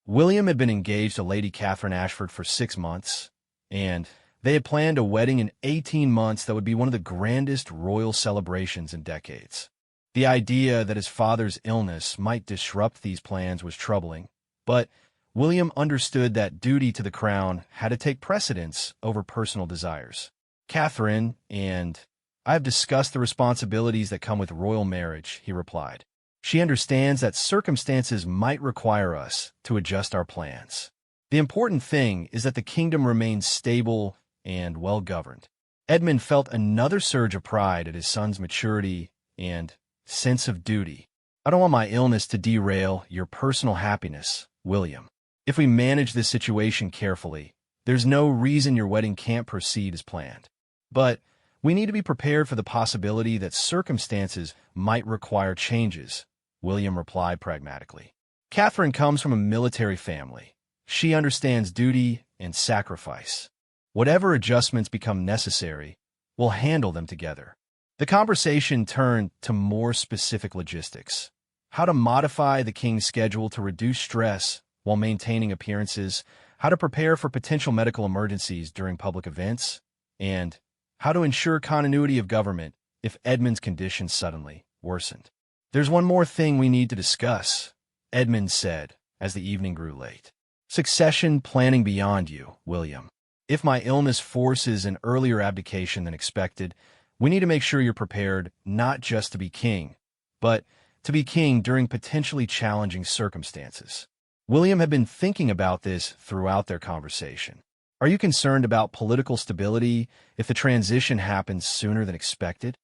William had been engaged to Lady Catherine Ashford for 6 months, and they had planned a wedding in 18 months that would be one of the grandest royal celebrations in decades. The idea that his father's illness might disrupt these plans was troubling, but William understood that duty to the crown had to take precedence over personal desires. "Catherine and I have discussed the responsibilities that come with royal marriage," he replied. "She understands that circumstances might require us to adjust our plans. The important thing is that the kingdom remains stable and well-governed." Edmund felt another surge of pride at his son's maturity and sense of duty. "I don't want my illness to derail your personal happiness, William. If we manage this situation carefully, there's no reason your wedding can't proceed as planned. But we need to be prepared for the possibility that circumstances might require changes," William replied pragmatically. "Catherine comes from a military family. She understands duty and sacrifice. Whatever adjustments become necessary, we'll handle them together." The conversation turned to more specific logistics: how to modify the king's schedule to reduce stress while maintaining appearances, how to prepare for potential medical emergencies during public events, and how to ensure continuity of government if Edmund's condition suddenly worsened. "There's one more thing we need to discuss," Edmund said as the evening grew late. "Succession planning beyond you, William. If my illness forces an earlier abdication than expected, we need to make sure you're prepared not just to be king, but to be king during potentially challenging circumstances." William had been thinking about this throughout their conversation. "Are you concerned about political stability if the transition happens sooner than expected?"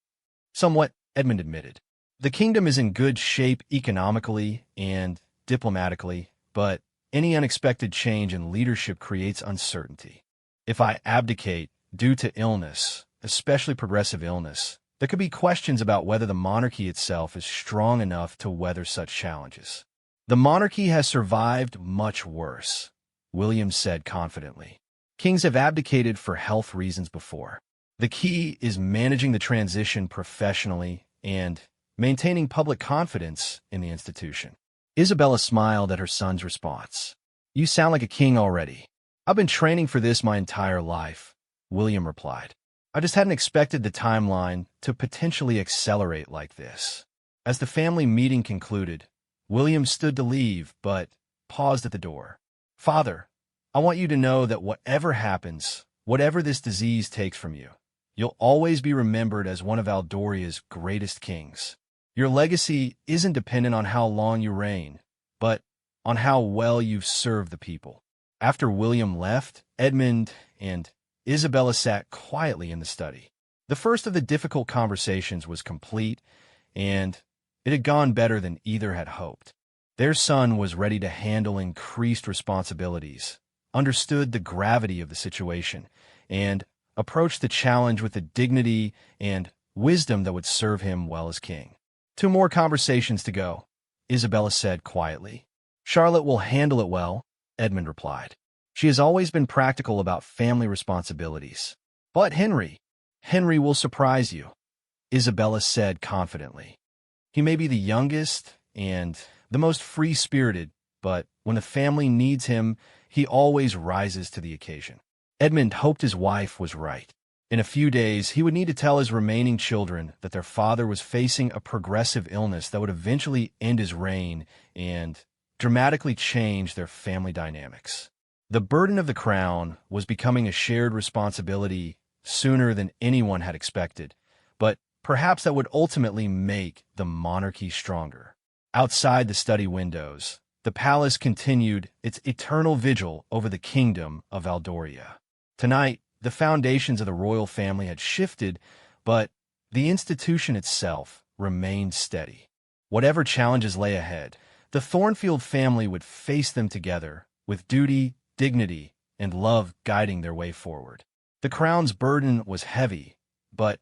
"Somewhat," Edmund admitted. "The kingdom is in good shape economically and diplomatically, but any unexpected change in leadership creates uncertainty. If I abdicate due to illness, especially progressive illness, there could be questions about whether the monarchy itself is strong enough to weather such challenges." "The monarchy has survived much worse," William said confidently. "Kings have abdicated for health reasons before. The key is managing the transition professionally and maintaining public confidence in the institution." Isabella smiled at her son's response. "You sound like a king already." "I've been training for this my entire life," William replied. "I just hadn't expected the timeline to potentially accelerate like this." As the family meeting concluded, William stood to leave, but paused at the door. "Father, I want you to know that whatever happens, whatever this disease takes from you, you'll always be remembered as one of Aldoria's greatest kings. Your legacy isn't dependent on how long you reign, but on how well you've served the people." After William left, Edmund and Isabella sat quietly in the study. The first of the difficult conversations was complete, and it had gone better than either had hoped. Their son was ready to handle increased responsibilities, understood the gravity of the situation, and approached the challenge with a dignity and wisdom that would serve him well as king. "2 more conversations to go," Isabella said quietly. "Charlotte will handle it well," Edmund replied. "She has always been practical about family responsibilities. But Henry will surprise you," Isabella said confidently. "He may be the youngest and the most free-spirited, but when the family needs him, he always rises to the occasion." Edmund hoped his wife was right. In a few days, he would need to tell his remaining children that their father was facing a progressive illness that would eventually end his reign and dramatically change their family dynamics. The burden of the crown was becoming a shared responsibility sooner than anyone had expected, but perhaps that would ultimately make the monarchy stronger. Outside the study windows, the palace continued its eternal vigil over the kingdom of Valdoria. Tonight, the foundations of the royal family had shifted, but the institution itself remained steady. Whatever challenges lay ahead, the Thornfield family would face them together, with duty, dignity, and love guiding their way forward. The crown's burden was heavy, but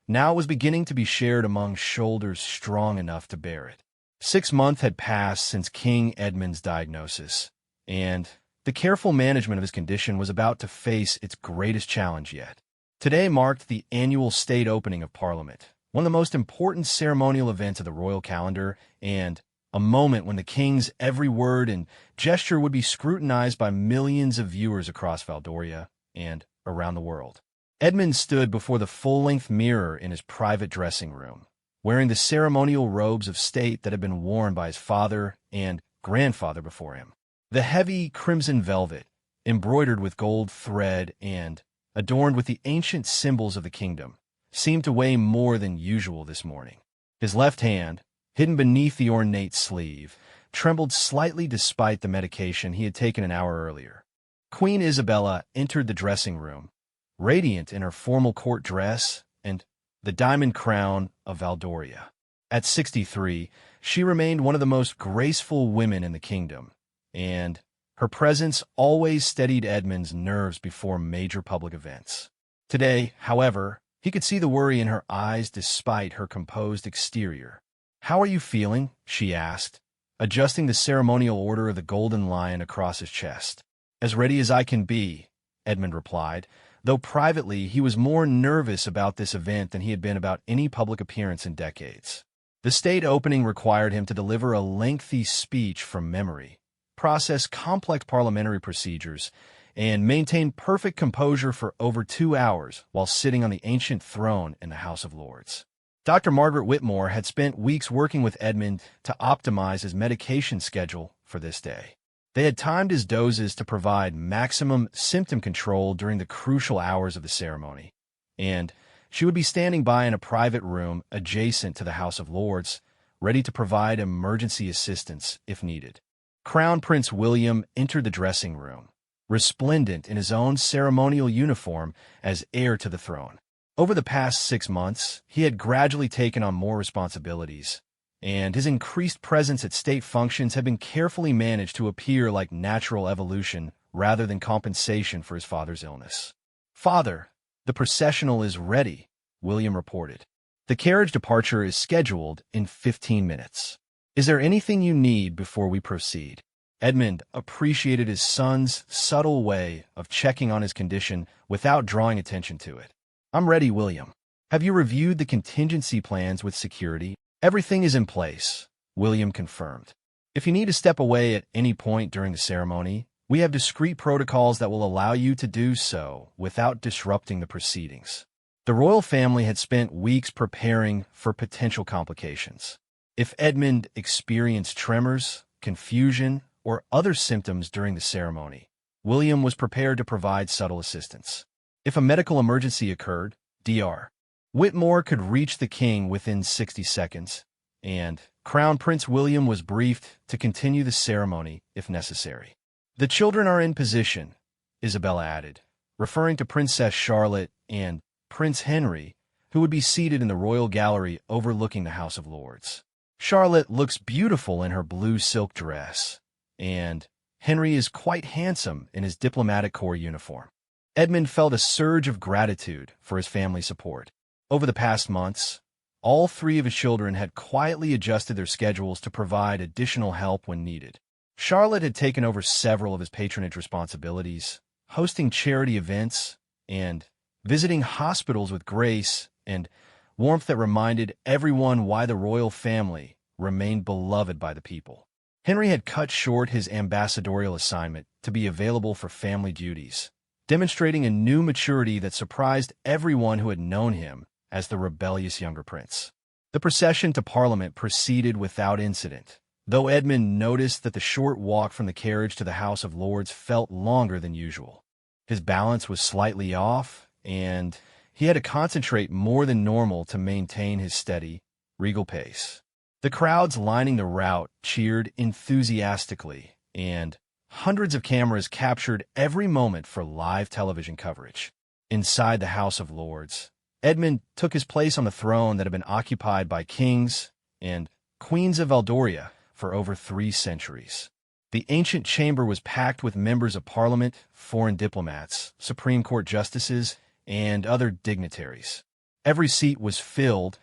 now it was beginning to be shared among shoulders strong enough to bear it. 6 months had passed since King Edmund's diagnosis, and the careful management of his condition was about to face its greatest challenge yet. Today marked the annual state opening of Parliament, one of the most important ceremonial events of the royal calendar, and a moment when the king's every word and gesture would be scrutinized by millions of viewers across Valdoria and around the world. Edmund stood before the full-length mirror in his private dressing room, wearing the ceremonial robes of state that had been worn by his father and grandfather before him. The heavy crimson velvet, embroidered with gold thread and adorned with the ancient symbols of the kingdom, seemed to weigh more than usual this morning. His left hand, hidden beneath the ornate sleeve, trembled slightly despite the medication he had taken an hour earlier. Queen Isabella entered the dressing room, radiant in her formal court dress and the diamond crown of Valdoria. At 63, she remained one of the most graceful women in the kingdom, and her presence always steadied Edmund's nerves before major public events. Today, however, he could see the worry in her eyes despite her composed exterior. "How are you feeling?" she asked, adjusting the ceremonial order of the golden lion across his chest. "As ready as I can be," Edmund replied, though privately he was more nervous about this event than he had been about any public appearance in decades. The state opening required him to deliver a lengthy speech from memory, process complex parliamentary procedures, and maintain perfect composure for over 2 hours while sitting on the ancient throne in the House of Lords. Dr. Margaret Whitmore had spent weeks working with Edmund to optimize his medication schedule for this day. They had timed his doses to provide maximum symptom control during the crucial hours of the ceremony, and she would be standing by in a private room adjacent to the House of Lords, ready to provide emergency assistance if needed. Crown Prince William entered the dressing room, resplendent in his own ceremonial uniform as heir to the throne. Over the past 6 months, he had gradually taken on more responsibilities, and his increased presence at state functions had been carefully managed to appear like natural evolution rather than compensation for his father's illness. "Father, the processional is ready," William reported. "The carriage departure is scheduled in 15 minutes. Is there anything you need before we proceed?" Edmund appreciated his son's subtle way of checking on his condition without drawing attention to it. "I'm ready, William. Have you reviewed the contingency plans with security?" "Everything is in place," William confirmed. "If you need to step away at any point during the ceremony, we have discreet protocols that will allow you to do so without disrupting the proceedings." The royal family had spent weeks preparing for potential complications. If Edmund experienced tremors, confusion, or other symptoms during the ceremony, William was prepared to provide subtle assistance. If a medical emergency occurred, Dr. Whitmore could reach the king within 60 seconds, and Crown Prince William was briefed to continue the ceremony if necessary. "The children are in position," Isabella added, referring to Princess Charlotte and Prince Henry, who would be seated in the royal gallery overlooking the House of Lords. "Charlotte looks beautiful in her blue silk dress, and Henry is quite handsome in his diplomatic corps uniform." Edmund felt a surge of gratitude for his family's support. Over the past months, all 3 of his children had quietly adjusted their schedules to provide additional help when needed. Charlotte had taken over several of his patronage responsibilities, hosting charity events and visiting hospitals with grace and warmth that reminded everyone why the royal family remained beloved by the people. Henry had cut short his ambassadorial assignment to be available for family duties, demonstrating a new maturity that surprised everyone who had known him as the rebellious younger prince. The procession to Parliament proceeded without incident, though Edmund noticed that the short walk from the carriage to the House of Lords felt longer than usual. His balance was slightly off, and he had to concentrate more than normal to maintain his steady, regal pace. The crowds lining the route cheered enthusiastically, and hundreds of cameras captured every moment for live television coverage. Inside the House of Lords, Edmund took his place on the throne that had been occupied by kings and queens of Valdoria for over 3 centuries. The ancient chamber was packed with members of Parliament, foreign diplomats, Supreme Court justices, and other dignitaries. Every seat was filled,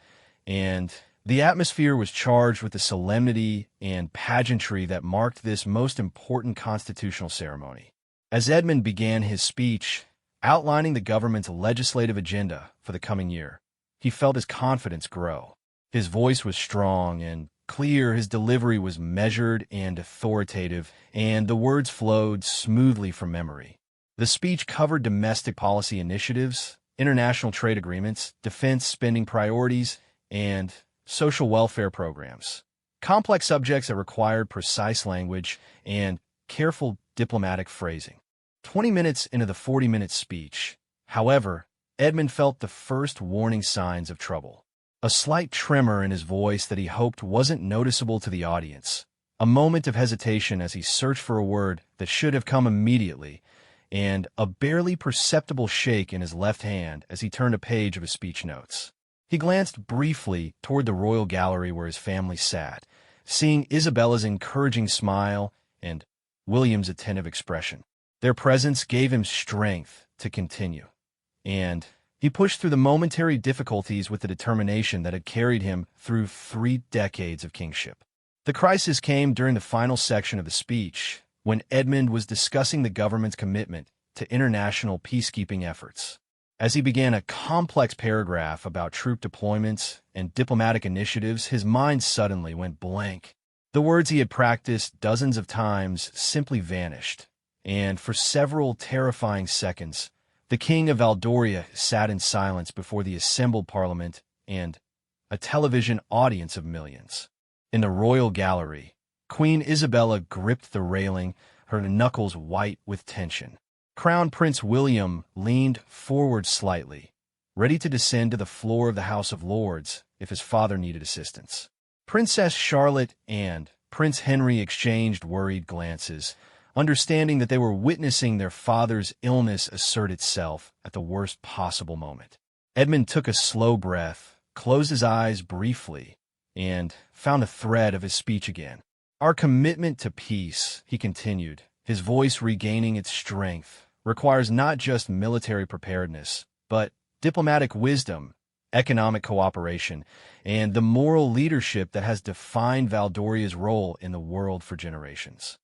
and the atmosphere was charged with the solemnity and pageantry that marked this most important constitutional ceremony. As Edmund began his speech, outlining the government's legislative agenda for the coming year, he felt his confidence grow. His voice was strong and clear, his delivery was measured and authoritative, and the words flowed smoothly from memory. The speech covered domestic policy initiatives, international trade agreements, defense spending priorities, and social welfare programs. Complex subjects that required precise language and careful diplomatic phrasing. 20 minutes into the 40-minute speech, however, Edmund felt the first warning signs of trouble. A slight tremor in his voice that he hoped wasn't noticeable to the audience. A moment of hesitation as he searched for a word that should have come immediately, and a barely perceptible shake in his left hand as he turned a page of his speech notes. He glanced briefly toward the royal gallery where his family sat, seeing Isabella's encouraging smile and William's attentive expression. Their presence gave him strength to continue, and he pushed through the momentary difficulties with the determination that had carried him through 3 decades of kingship. The crisis came during the final section of the speech, when Edmund was discussing the government's commitment to international peacekeeping efforts. As he began a complex paragraph about troop deployments and diplomatic initiatives, his mind suddenly went blank. The words he had practiced dozens of times simply vanished, and for several terrifying seconds, the King of Valdoria sat in silence before the assembled Parliament and a television audience of millions. In the royal gallery, Queen Isabella gripped the railing, her knuckles white with tension. Crown Prince William leaned forward slightly, ready to descend to the floor of the House of Lords if his father needed assistance. Princess Charlotte and Prince Henry exchanged worried glances, understanding that they were witnessing their father's illness assert itself at the worst possible moment. Edmund took a slow breath, closed his eyes briefly, and found a thread of his speech again. Our commitment to peace, he continued, his voice regaining its strength, requires not just military preparedness, but diplomatic wisdom, economic cooperation, and the moral leadership that has defined Valdoria's role in the world for generations.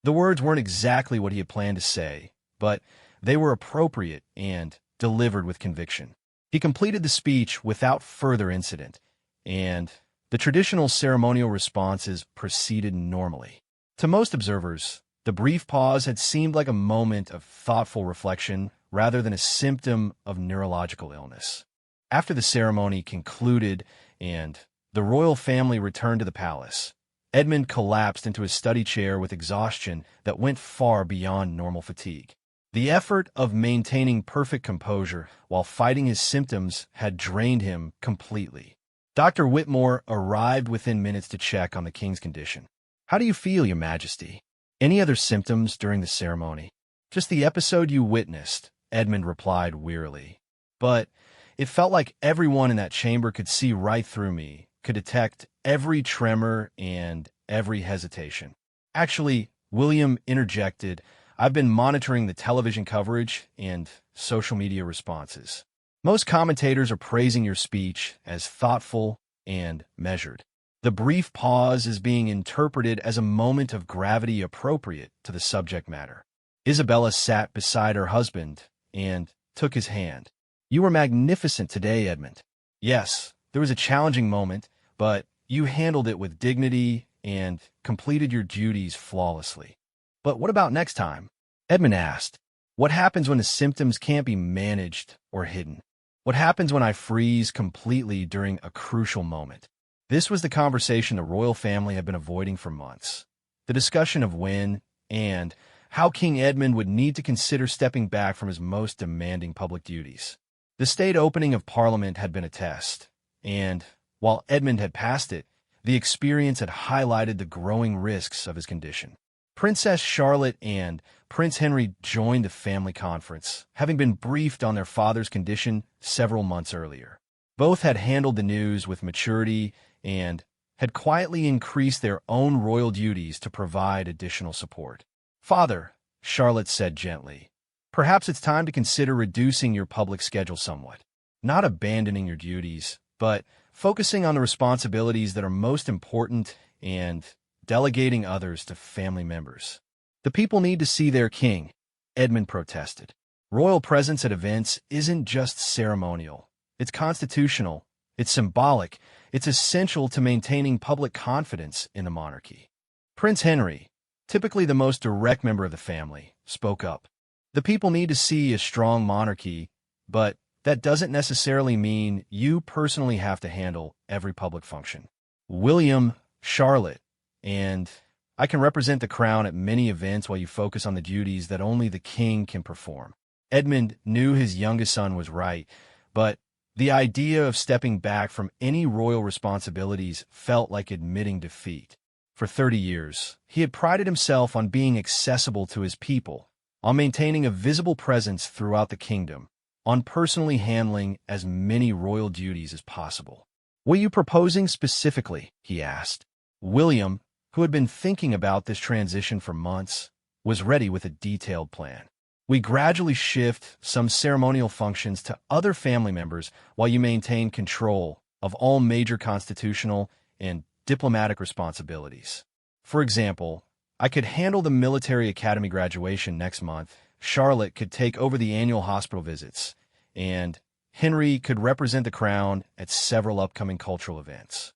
The words weren't exactly what he had planned to say, but they were appropriate and delivered with conviction. He completed the speech without further incident, and the traditional ceremonial responses proceeded normally. To most observers, the brief pause had seemed like a moment of thoughtful reflection rather than a symptom of neurological illness. After the ceremony concluded and the royal family returned to the palace, Edmund collapsed into his study chair with exhaustion that went far beyond normal fatigue. The effort of maintaining perfect composure while fighting his symptoms had drained him completely. Dr. Whitmore arrived within minutes to check on the king's condition. "How do you feel, Your Majesty? Any other symptoms during the ceremony?" "Just the episode you witnessed," Edmund replied wearily. "But it felt like everyone in that chamber could see right through me, could detect every tremor and every hesitation." "Actually," William interjected, "I've been monitoring the television coverage and social media responses. Most commentators are praising your speech as thoughtful and measured." The brief pause is being interpreted as a moment of gravity appropriate to the subject matter. Isabella sat beside her husband and took his hand. "You were magnificent today, Edmund." "Yes, there was a challenging moment, but you handled it with dignity and completed your duties flawlessly." "But what about next time?" Edmund asked. "What happens when the symptoms can't be managed or hidden? What happens when I freeze completely during a crucial moment?" This was the conversation the royal family had been avoiding for months. The discussion of when and how King Edmund would need to consider stepping back from his most demanding public duties. The state opening of Parliament had been a test, and while Edmund had passed it, the experience had highlighted the growing risks of his condition. Princess Charlotte and Prince Henry joined the family conference, having been briefed on their father's condition several months earlier. Both had handled the news with maturity and had quietly increased their own royal duties to provide additional support. "Father," Charlotte said gently, "perhaps it's time to consider reducing your public schedule somewhat. Not abandoning your duties, but focusing on the responsibilities that are most important and delegating others to family members." "The people need to see their king," Edmund protested. "Royal presence at events isn't just ceremonial. It's constitutional, it's symbolic, it's essential to maintaining public confidence in the monarchy." Prince Henry, typically the most direct member of the family, spoke up. "The people need to see a strong monarchy, but that doesn't necessarily mean you personally have to handle every public function. William, Charlotte, and I can represent the crown at many events while you focus on the duties that only the king can perform." Edmund knew his youngest son was right, but the idea of stepping back from any royal responsibilities felt like admitting defeat. For 30 years, he had prided himself on being accessible to his people, on maintaining a visible presence throughout the kingdom, on personally handling as many royal duties as possible. "What are you proposing specifically?" he asked. William, who had been thinking about this transition for months, was ready with a detailed plan. "We gradually shift some ceremonial functions to other family members while you maintain control of all major constitutional and diplomatic responsibilities. For example, I could handle the military academy graduation next month, Charlotte could take over the annual hospital visits, and Henry could represent the crown at several upcoming cultural events."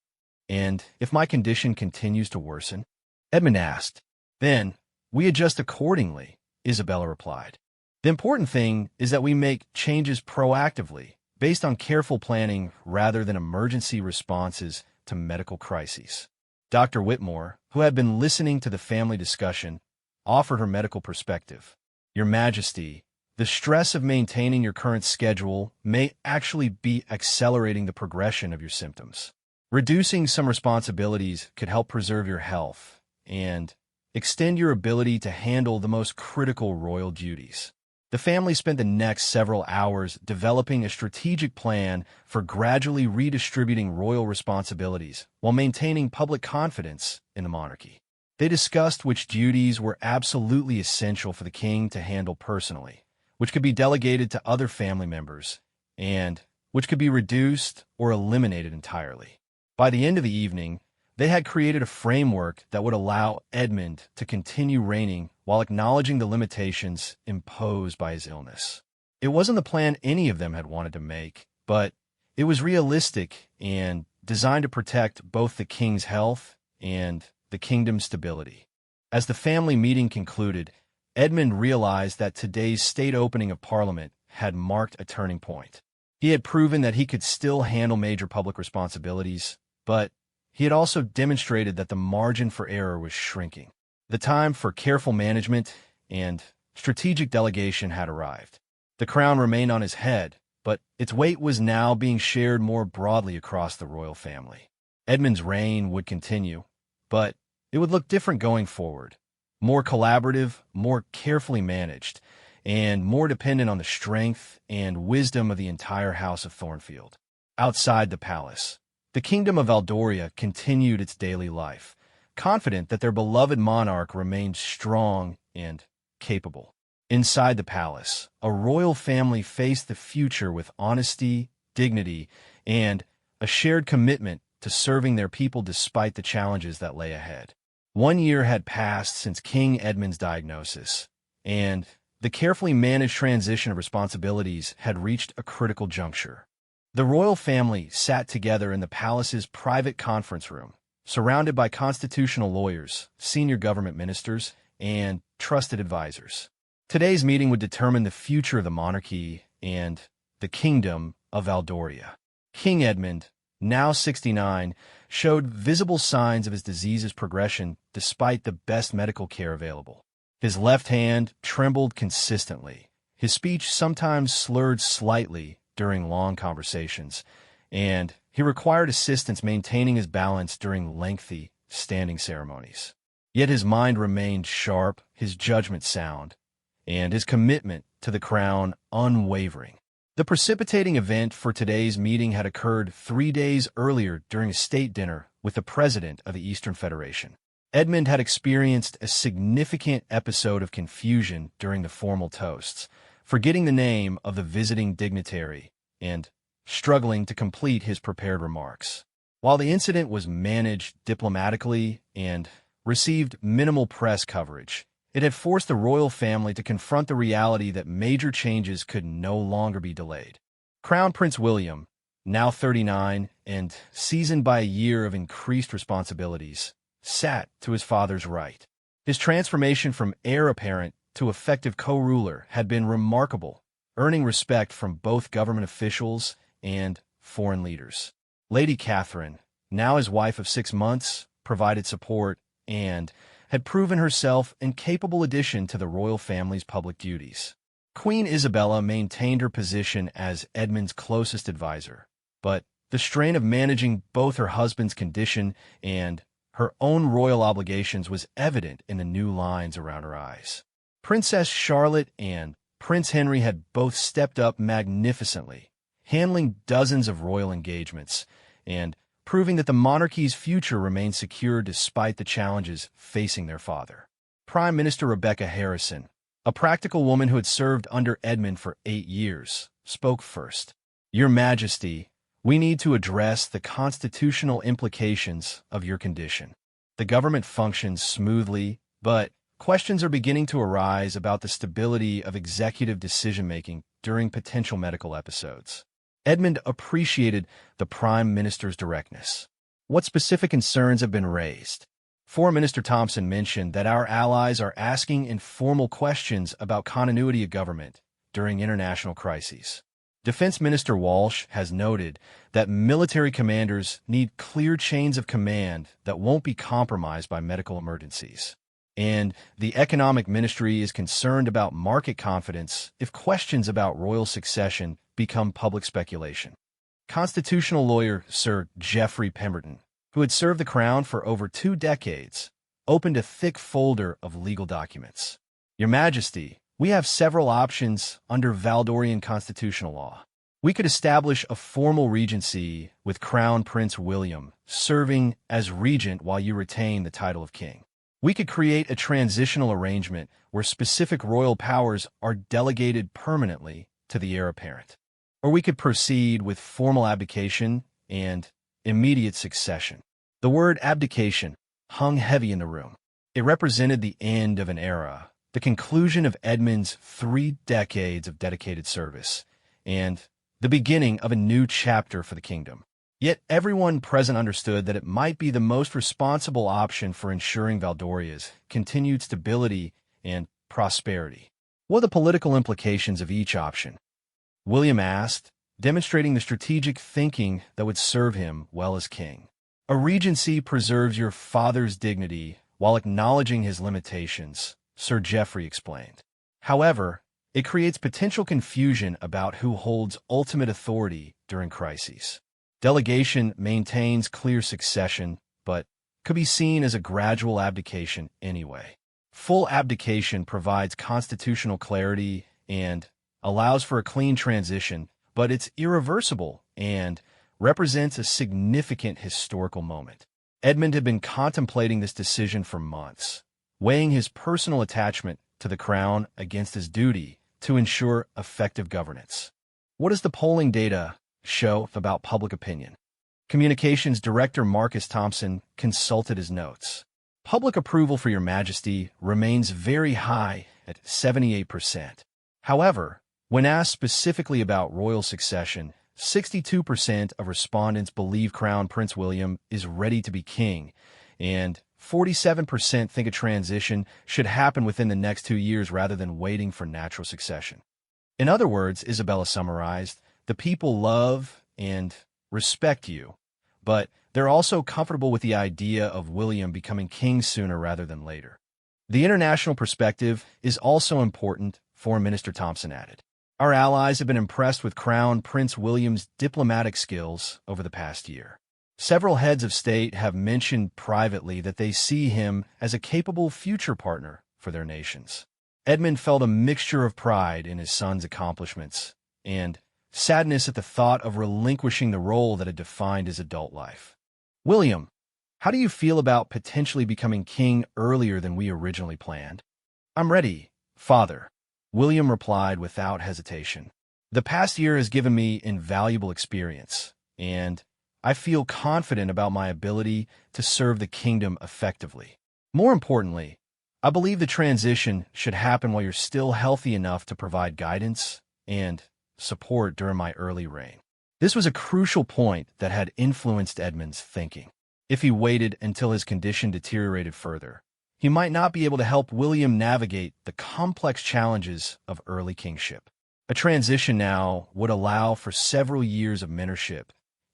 "And if my condition continues to worsen?" Edmund asked. "Then we adjust accordingly," Isabella replied. "The important thing is that we make changes proactively, based on careful planning rather than emergency responses to medical crises." Dr. Whitmore, who had been listening to the family discussion, offered her medical perspective. "Your Majesty, the stress of maintaining your current schedule may actually be accelerating the progression of your symptoms. Reducing some responsibilities could help preserve your health and extend your ability to handle the most critical royal duties." The family spent the next several hours developing a strategic plan for gradually redistributing royal responsibilities while maintaining public confidence in the monarchy. They discussed which duties were absolutely essential for the king to handle personally, which could be delegated to other family members, and which could be reduced or eliminated entirely. By the end of the evening, they had created a framework that would allow Edmund to continue reigning while acknowledging the limitations imposed by his illness. It wasn't the plan any of them had wanted to make, but it was realistic and designed to protect both the king's health and the kingdom's stability. As the family meeting concluded, Edmund realized that today's state opening of Parliament had marked a turning point. He had proven that he could still handle major public responsibilities, but he had also demonstrated that the margin for error was shrinking. The time for careful management and strategic delegation had arrived. The crown remained on his head, but its weight was now being shared more broadly across the royal family. Edmund's reign would continue, but it would look different going forward. More collaborative, more carefully managed, and more dependent on the strength and wisdom of the entire House of Thornfield. Outside the palace, the kingdom of Aldoria continued its daily life, confident that their beloved monarch remained strong and capable. Inside the palace, a royal family faced the future with honesty, dignity, and a shared commitment to serving their people despite the challenges that lay ahead. 1 year had passed since King Edmund's diagnosis, and the carefully managed transition of responsibilities had reached a critical juncture. The royal family sat together in the palace's private conference room, surrounded by constitutional lawyers, senior government ministers, and trusted advisors. Today's meeting would determine the future of the monarchy and the kingdom of Valdoria. King Edmund, now 69, showed visible signs of his disease's progression despite the best medical care available. His left hand trembled consistently. His speech sometimes slurred slightly during long conversations, and he required assistance maintaining his balance during lengthy standing ceremonies. Yet his mind remained sharp, his judgment sound, and his commitment to the crown unwavering. The precipitating event for today's meeting had occurred 3 days earlier during a state dinner with the president of the Eastern Federation. Edmund had experienced a significant episode of confusion during the formal toasts, forgetting the name of the visiting dignitary and struggling to complete his prepared remarks. While the incident was managed diplomatically and received minimal press coverage, it had forced the royal family to confront the reality that major changes could no longer be delayed. Crown Prince William, now 39 and seasoned by a year of increased responsibilities, sat to his father's right. His transformation from heir apparent to effective co-ruler had been remarkable, earning respect from both government officials and foreign leaders. Lady Catherine, now his wife of 6 months, provided support and had proven herself an capable addition to the royal family's public duties. Queen Isabella maintained her position as Edmund's closest advisor, but the strain of managing both her husband's condition and her own royal obligations was evident in the new lines around her eyes. Princess Charlotte and Prince Henry had both stepped up magnificently, handling dozens of royal engagements and proving that the monarchy's future remained secure despite the challenges facing their father. Prime Minister Rebecca Harrison, a practical woman who had served under Edmund for 8 years, spoke first. "Your Majesty, we need to address the constitutional implications of your condition. The government functions smoothly, but questions are beginning to arise about the stability of executive decision-making during potential medical episodes." Edmund appreciated the Prime Minister's directness. "What specific concerns have been raised?" Foreign Minister Thompson mentioned that our allies are asking informal questions about continuity of government during international crises. Defense Minister Walsh has noted that military commanders need clear chains of command that won't be compromised by medical emergencies. And the Economic Ministry is concerned about market confidence if questions about royal succession become public speculation. Constitutional lawyer Sir Geoffrey Pemberton, who had served the crown for over 2 decades, opened a thick folder of legal documents. "Your Majesty, we have several options under Valdorian constitutional law. We could establish a formal regency with Crown Prince William serving as regent while you retain the title of king. We could create a transitional arrangement where specific royal powers are delegated permanently to the heir apparent. Or we could proceed with formal abdication and immediate succession." The word abdication hung heavy in the room. It represented the end of an era, the conclusion of Edmund's 3 decades of dedicated service, and the beginning of a new chapter for the kingdom. Yet everyone present understood that it might be the most responsible option for ensuring Valdoria's continued stability and prosperity. "What are the political implications of each option?" William asked, demonstrating the strategic thinking that would serve him well as king. "A regency preserves your father's dignity while acknowledging his limitations," Sir Geoffrey explained. "However, it creates potential confusion about who holds ultimate authority during crises. Delegation maintains clear succession, but could be seen as a gradual abdication anyway. Full abdication provides constitutional clarity and allows for a clean transition, but it's irreversible and represents a significant historical moment." Edmund had been contemplating this decision for months, weighing his personal attachment to the crown against his duty to ensure effective governance. "What does the polling data show about public opinion?" Communications Director Marcus Thompson consulted his notes. Public approval for Your Majesty remains very high at 78%. However, when asked specifically about royal succession, 62% of respondents believe Crown Prince William is ready to be king, and 47% think a transition should happen within the next 2 years rather than waiting for natural succession. In other words, Isabella summarized, the people love and respect you, but they're also comfortable with the idea of William becoming king sooner rather than later. The international perspective is also important, Foreign Minister Thompson added. Our allies have been impressed with Crown Prince William's diplomatic skills over the past year. Several heads of state have mentioned privately that they see him as a capable future partner for their nations. Edmund felt a mixture of pride in his son's accomplishments and sadness at the thought of relinquishing the role that had defined his adult life. William, how do you feel about potentially becoming king earlier than we originally planned? I'm ready, Father, William replied without hesitation. The past year has given me invaluable experience, and I feel confident about my ability to serve the kingdom effectively. More importantly, I believe the transition should happen while you're still healthy enough to provide guidance and support during my early reign. This was a crucial point that had influenced Edmund's thinking. If he waited until his condition deteriorated further, he might not be able to help William navigate the complex challenges of early kingship. A transition now would allow for several years of mentorship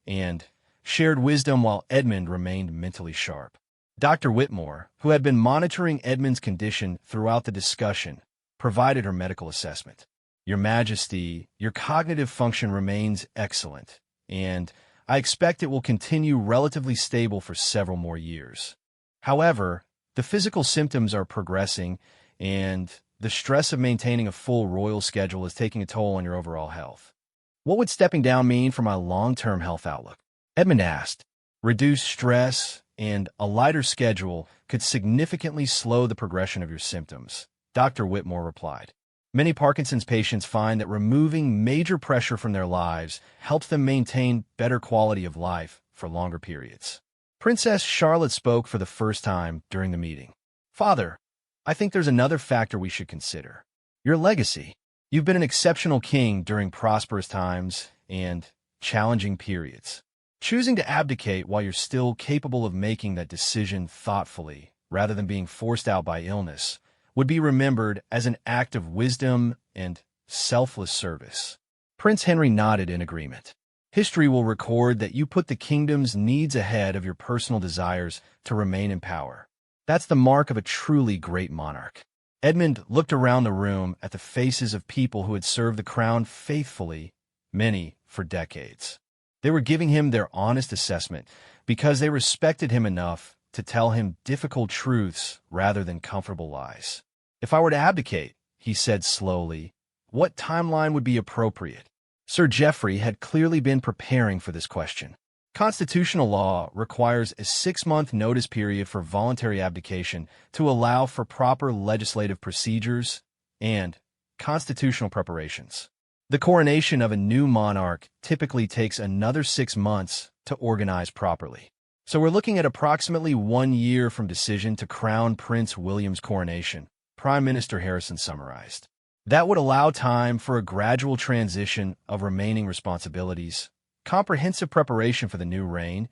and shared wisdom while Edmund remained mentally sharp. Dr. Whitmore, who had been monitoring Edmund's condition throughout the discussion, provided her medical assessment. Your Majesty, your cognitive function remains excellent, and I expect it will continue relatively stable for several more years. However, the physical symptoms are progressing, and the stress of maintaining a full royal schedule is taking a toll on your overall health. What would stepping down mean for my long-term health outlook? Edmund asked. Reduced stress and a lighter schedule could significantly slow the progression of your symptoms, Dr. Whitmore replied. Many Parkinson's patients find that removing major pressure from their lives helps them maintain better quality of life for longer periods. Princess Charlotte spoke for the first time during the meeting. Father, I think there's another factor we should consider. Your legacy. You've been an exceptional king during prosperous times and challenging periods. Choosing to abdicate while you're still capable of making that decision thoughtfully, rather than being forced out by illness, would be remembered as an act of wisdom and selfless service. Prince Henry nodded in agreement. History will record that you put the kingdom's needs ahead of your personal desires to remain in power. That's the mark of a truly great monarch. Edmund looked around the room at the faces of people who had served the crown faithfully, many for decades. They were giving him their honest assessment because they respected him enough to tell him difficult truths rather than comfortable lies. If I were to abdicate, he said slowly, what timeline would be appropriate? Sir Geoffrey had clearly been preparing for this question. Constitutional law requires a 6-month notice period for voluntary abdication to allow for proper legislative procedures and constitutional preparations. The coronation of a new monarch typically takes another 6 months to organize properly. So we're looking at approximately 1 year from decision to crown Prince William's coronation, Prime Minister Harrison summarized. That would allow time for a gradual transition of remaining responsibilities, comprehensive preparation for the new reign,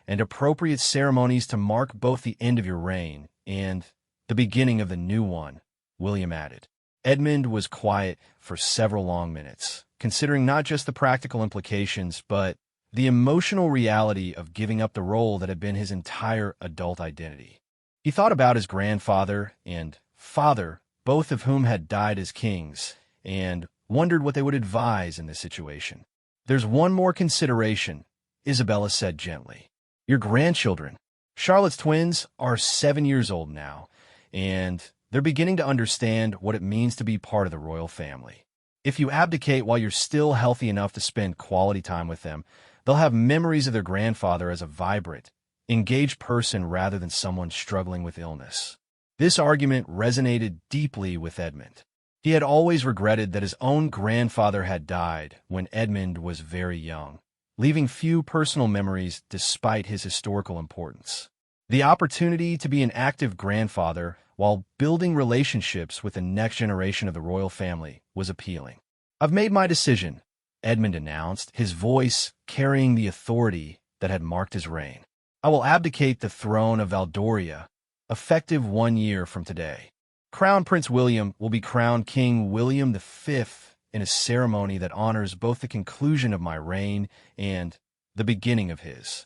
and appropriate ceremonies to mark both the end of your reign and the beginning of the new one, William added. Edmund was quiet for several long minutes, considering not just the practical implications, but the emotional reality of giving up the role that had been his entire adult identity. He thought about his grandfather and father, both of whom had died as kings, and wondered what they would advise in this situation. There's one more consideration, Isabella said gently. Your grandchildren. Charlotte's twins are 7 years old now, and they're beginning to understand what it means to be part of the royal family. If you abdicate while you're still healthy enough to spend quality time with them, they'll have memories of their grandfather as a vibrant, engaged person rather than someone struggling with illness. This argument resonated deeply with Edmund. He had always regretted that his own grandfather had died when Edmund was very young, leaving few personal memories despite his historical importance. The opportunity to be an active grandfather while building relationships with the next generation of the royal family was appealing. "I've made my decision," Edmund announced, his voice carrying the authority that had marked his reign. "I will abdicate the throne of Valdoria, effective 1 year from today. Crown Prince William will be crowned King William V in a ceremony that honors both the conclusion of my reign and the beginning of his."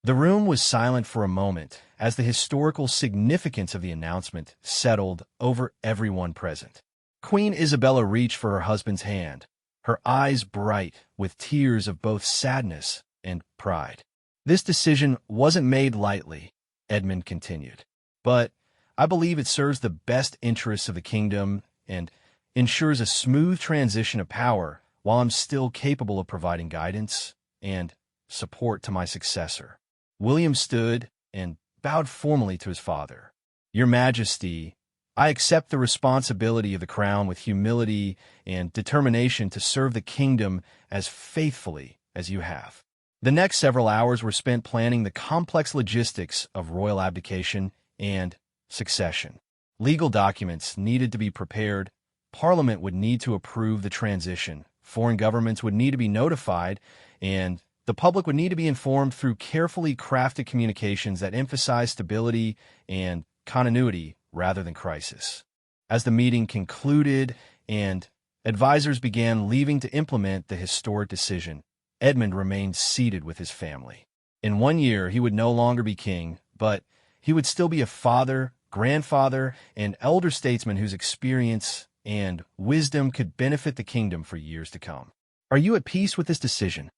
The room was silent for a moment as the historical significance of the announcement settled over everyone present. Queen Isabella reached for her husband's hand, her eyes bright with tears of both sadness and pride. "This decision wasn't made lightly," Edmund continued, "but I believe it serves the best interests of the kingdom and ensures a smooth transition of power while I'm still capable of providing guidance and support to my successor." William stood and bowed formally to his father. "Your Majesty, I accept the responsibility of the crown with humility and determination to serve the kingdom as faithfully as you have." The next several hours were spent planning the complex logistics of royal abdication and succession. Legal documents needed to be prepared, Parliament would need to approve the transition, foreign governments would need to be notified, and the public would need to be informed through carefully crafted communications that emphasize stability and continuity rather than crisis. As the meeting concluded and advisors began leaving to implement the historic decision, Edmund remained seated with his family. In 1 year, he would no longer be king, but he would still be a father, grandfather, and elder statesman whose experience and wisdom could benefit the kingdom for years to come. "Are you at peace with this decision?"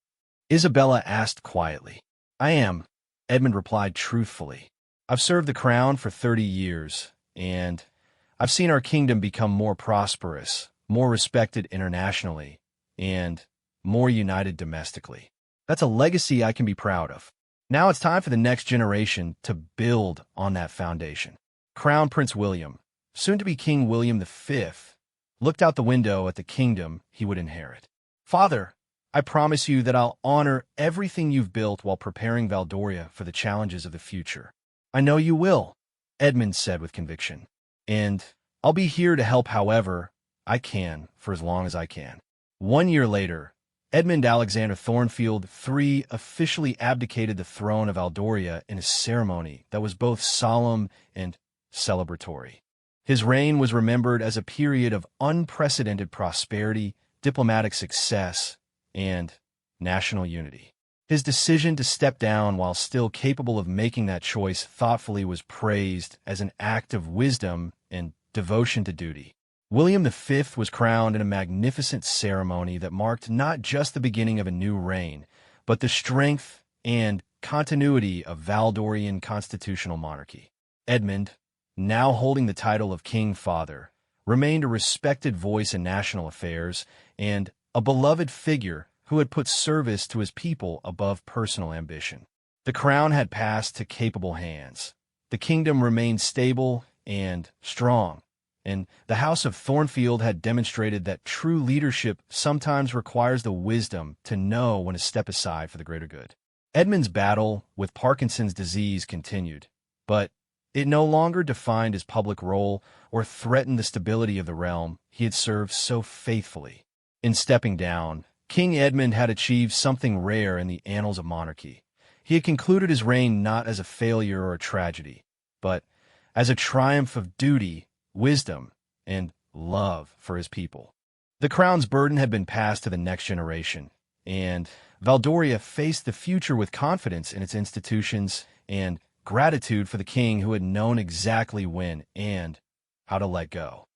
Isabella asked quietly. "I am," Edmund replied truthfully. "I've served the crown for 30 years, and I've seen our kingdom become more prosperous, more respected internationally, and more united domestically. That's a legacy I can be proud of. Now it's time for the next generation to build on that foundation." Crown Prince William, soon to be King William V, looked out the window at the kingdom he would inherit. "Father, I promise you that I'll honor everything you've built while preparing Valdoria for the challenges of the future." "I know you will," Edmund said with conviction. "And I'll be here to help however I can for as long as I can." 1 year later, Edmund Alexander Thornfield III officially abdicated the throne of Valdoria in a ceremony that was both solemn and celebratory. His reign was remembered as a period of unprecedented prosperity, diplomatic success, and national unity. His decision to step down while still capable of making that choice thoughtfully was praised as an act of wisdom and devotion to duty. William V was crowned in a magnificent ceremony that marked not just the beginning of a new reign, but the strength and continuity of Valdorian constitutional monarchy. Edmund, now holding the title of King Father, remained a respected voice in national affairs and a beloved figure who had put service to his people above personal ambition. The crown had passed to capable hands. The kingdom remained stable and strong, and the House of Thornfield had demonstrated that true leadership sometimes requires the wisdom to know when to step aside for the greater good. Edmund's battle with Parkinson's disease continued, but it no longer defined his public role or threatened the stability of the realm he had served so faithfully. In stepping down, King Edmund had achieved something rare in the annals of monarchy. He had concluded his reign not as a failure or a tragedy, but as a triumph of duty, wisdom, and love for his people. The crown's burden had been passed to the next generation, and Valdoria faced the future with confidence in its institutions and gratitude for the king who had known exactly when and how to let go.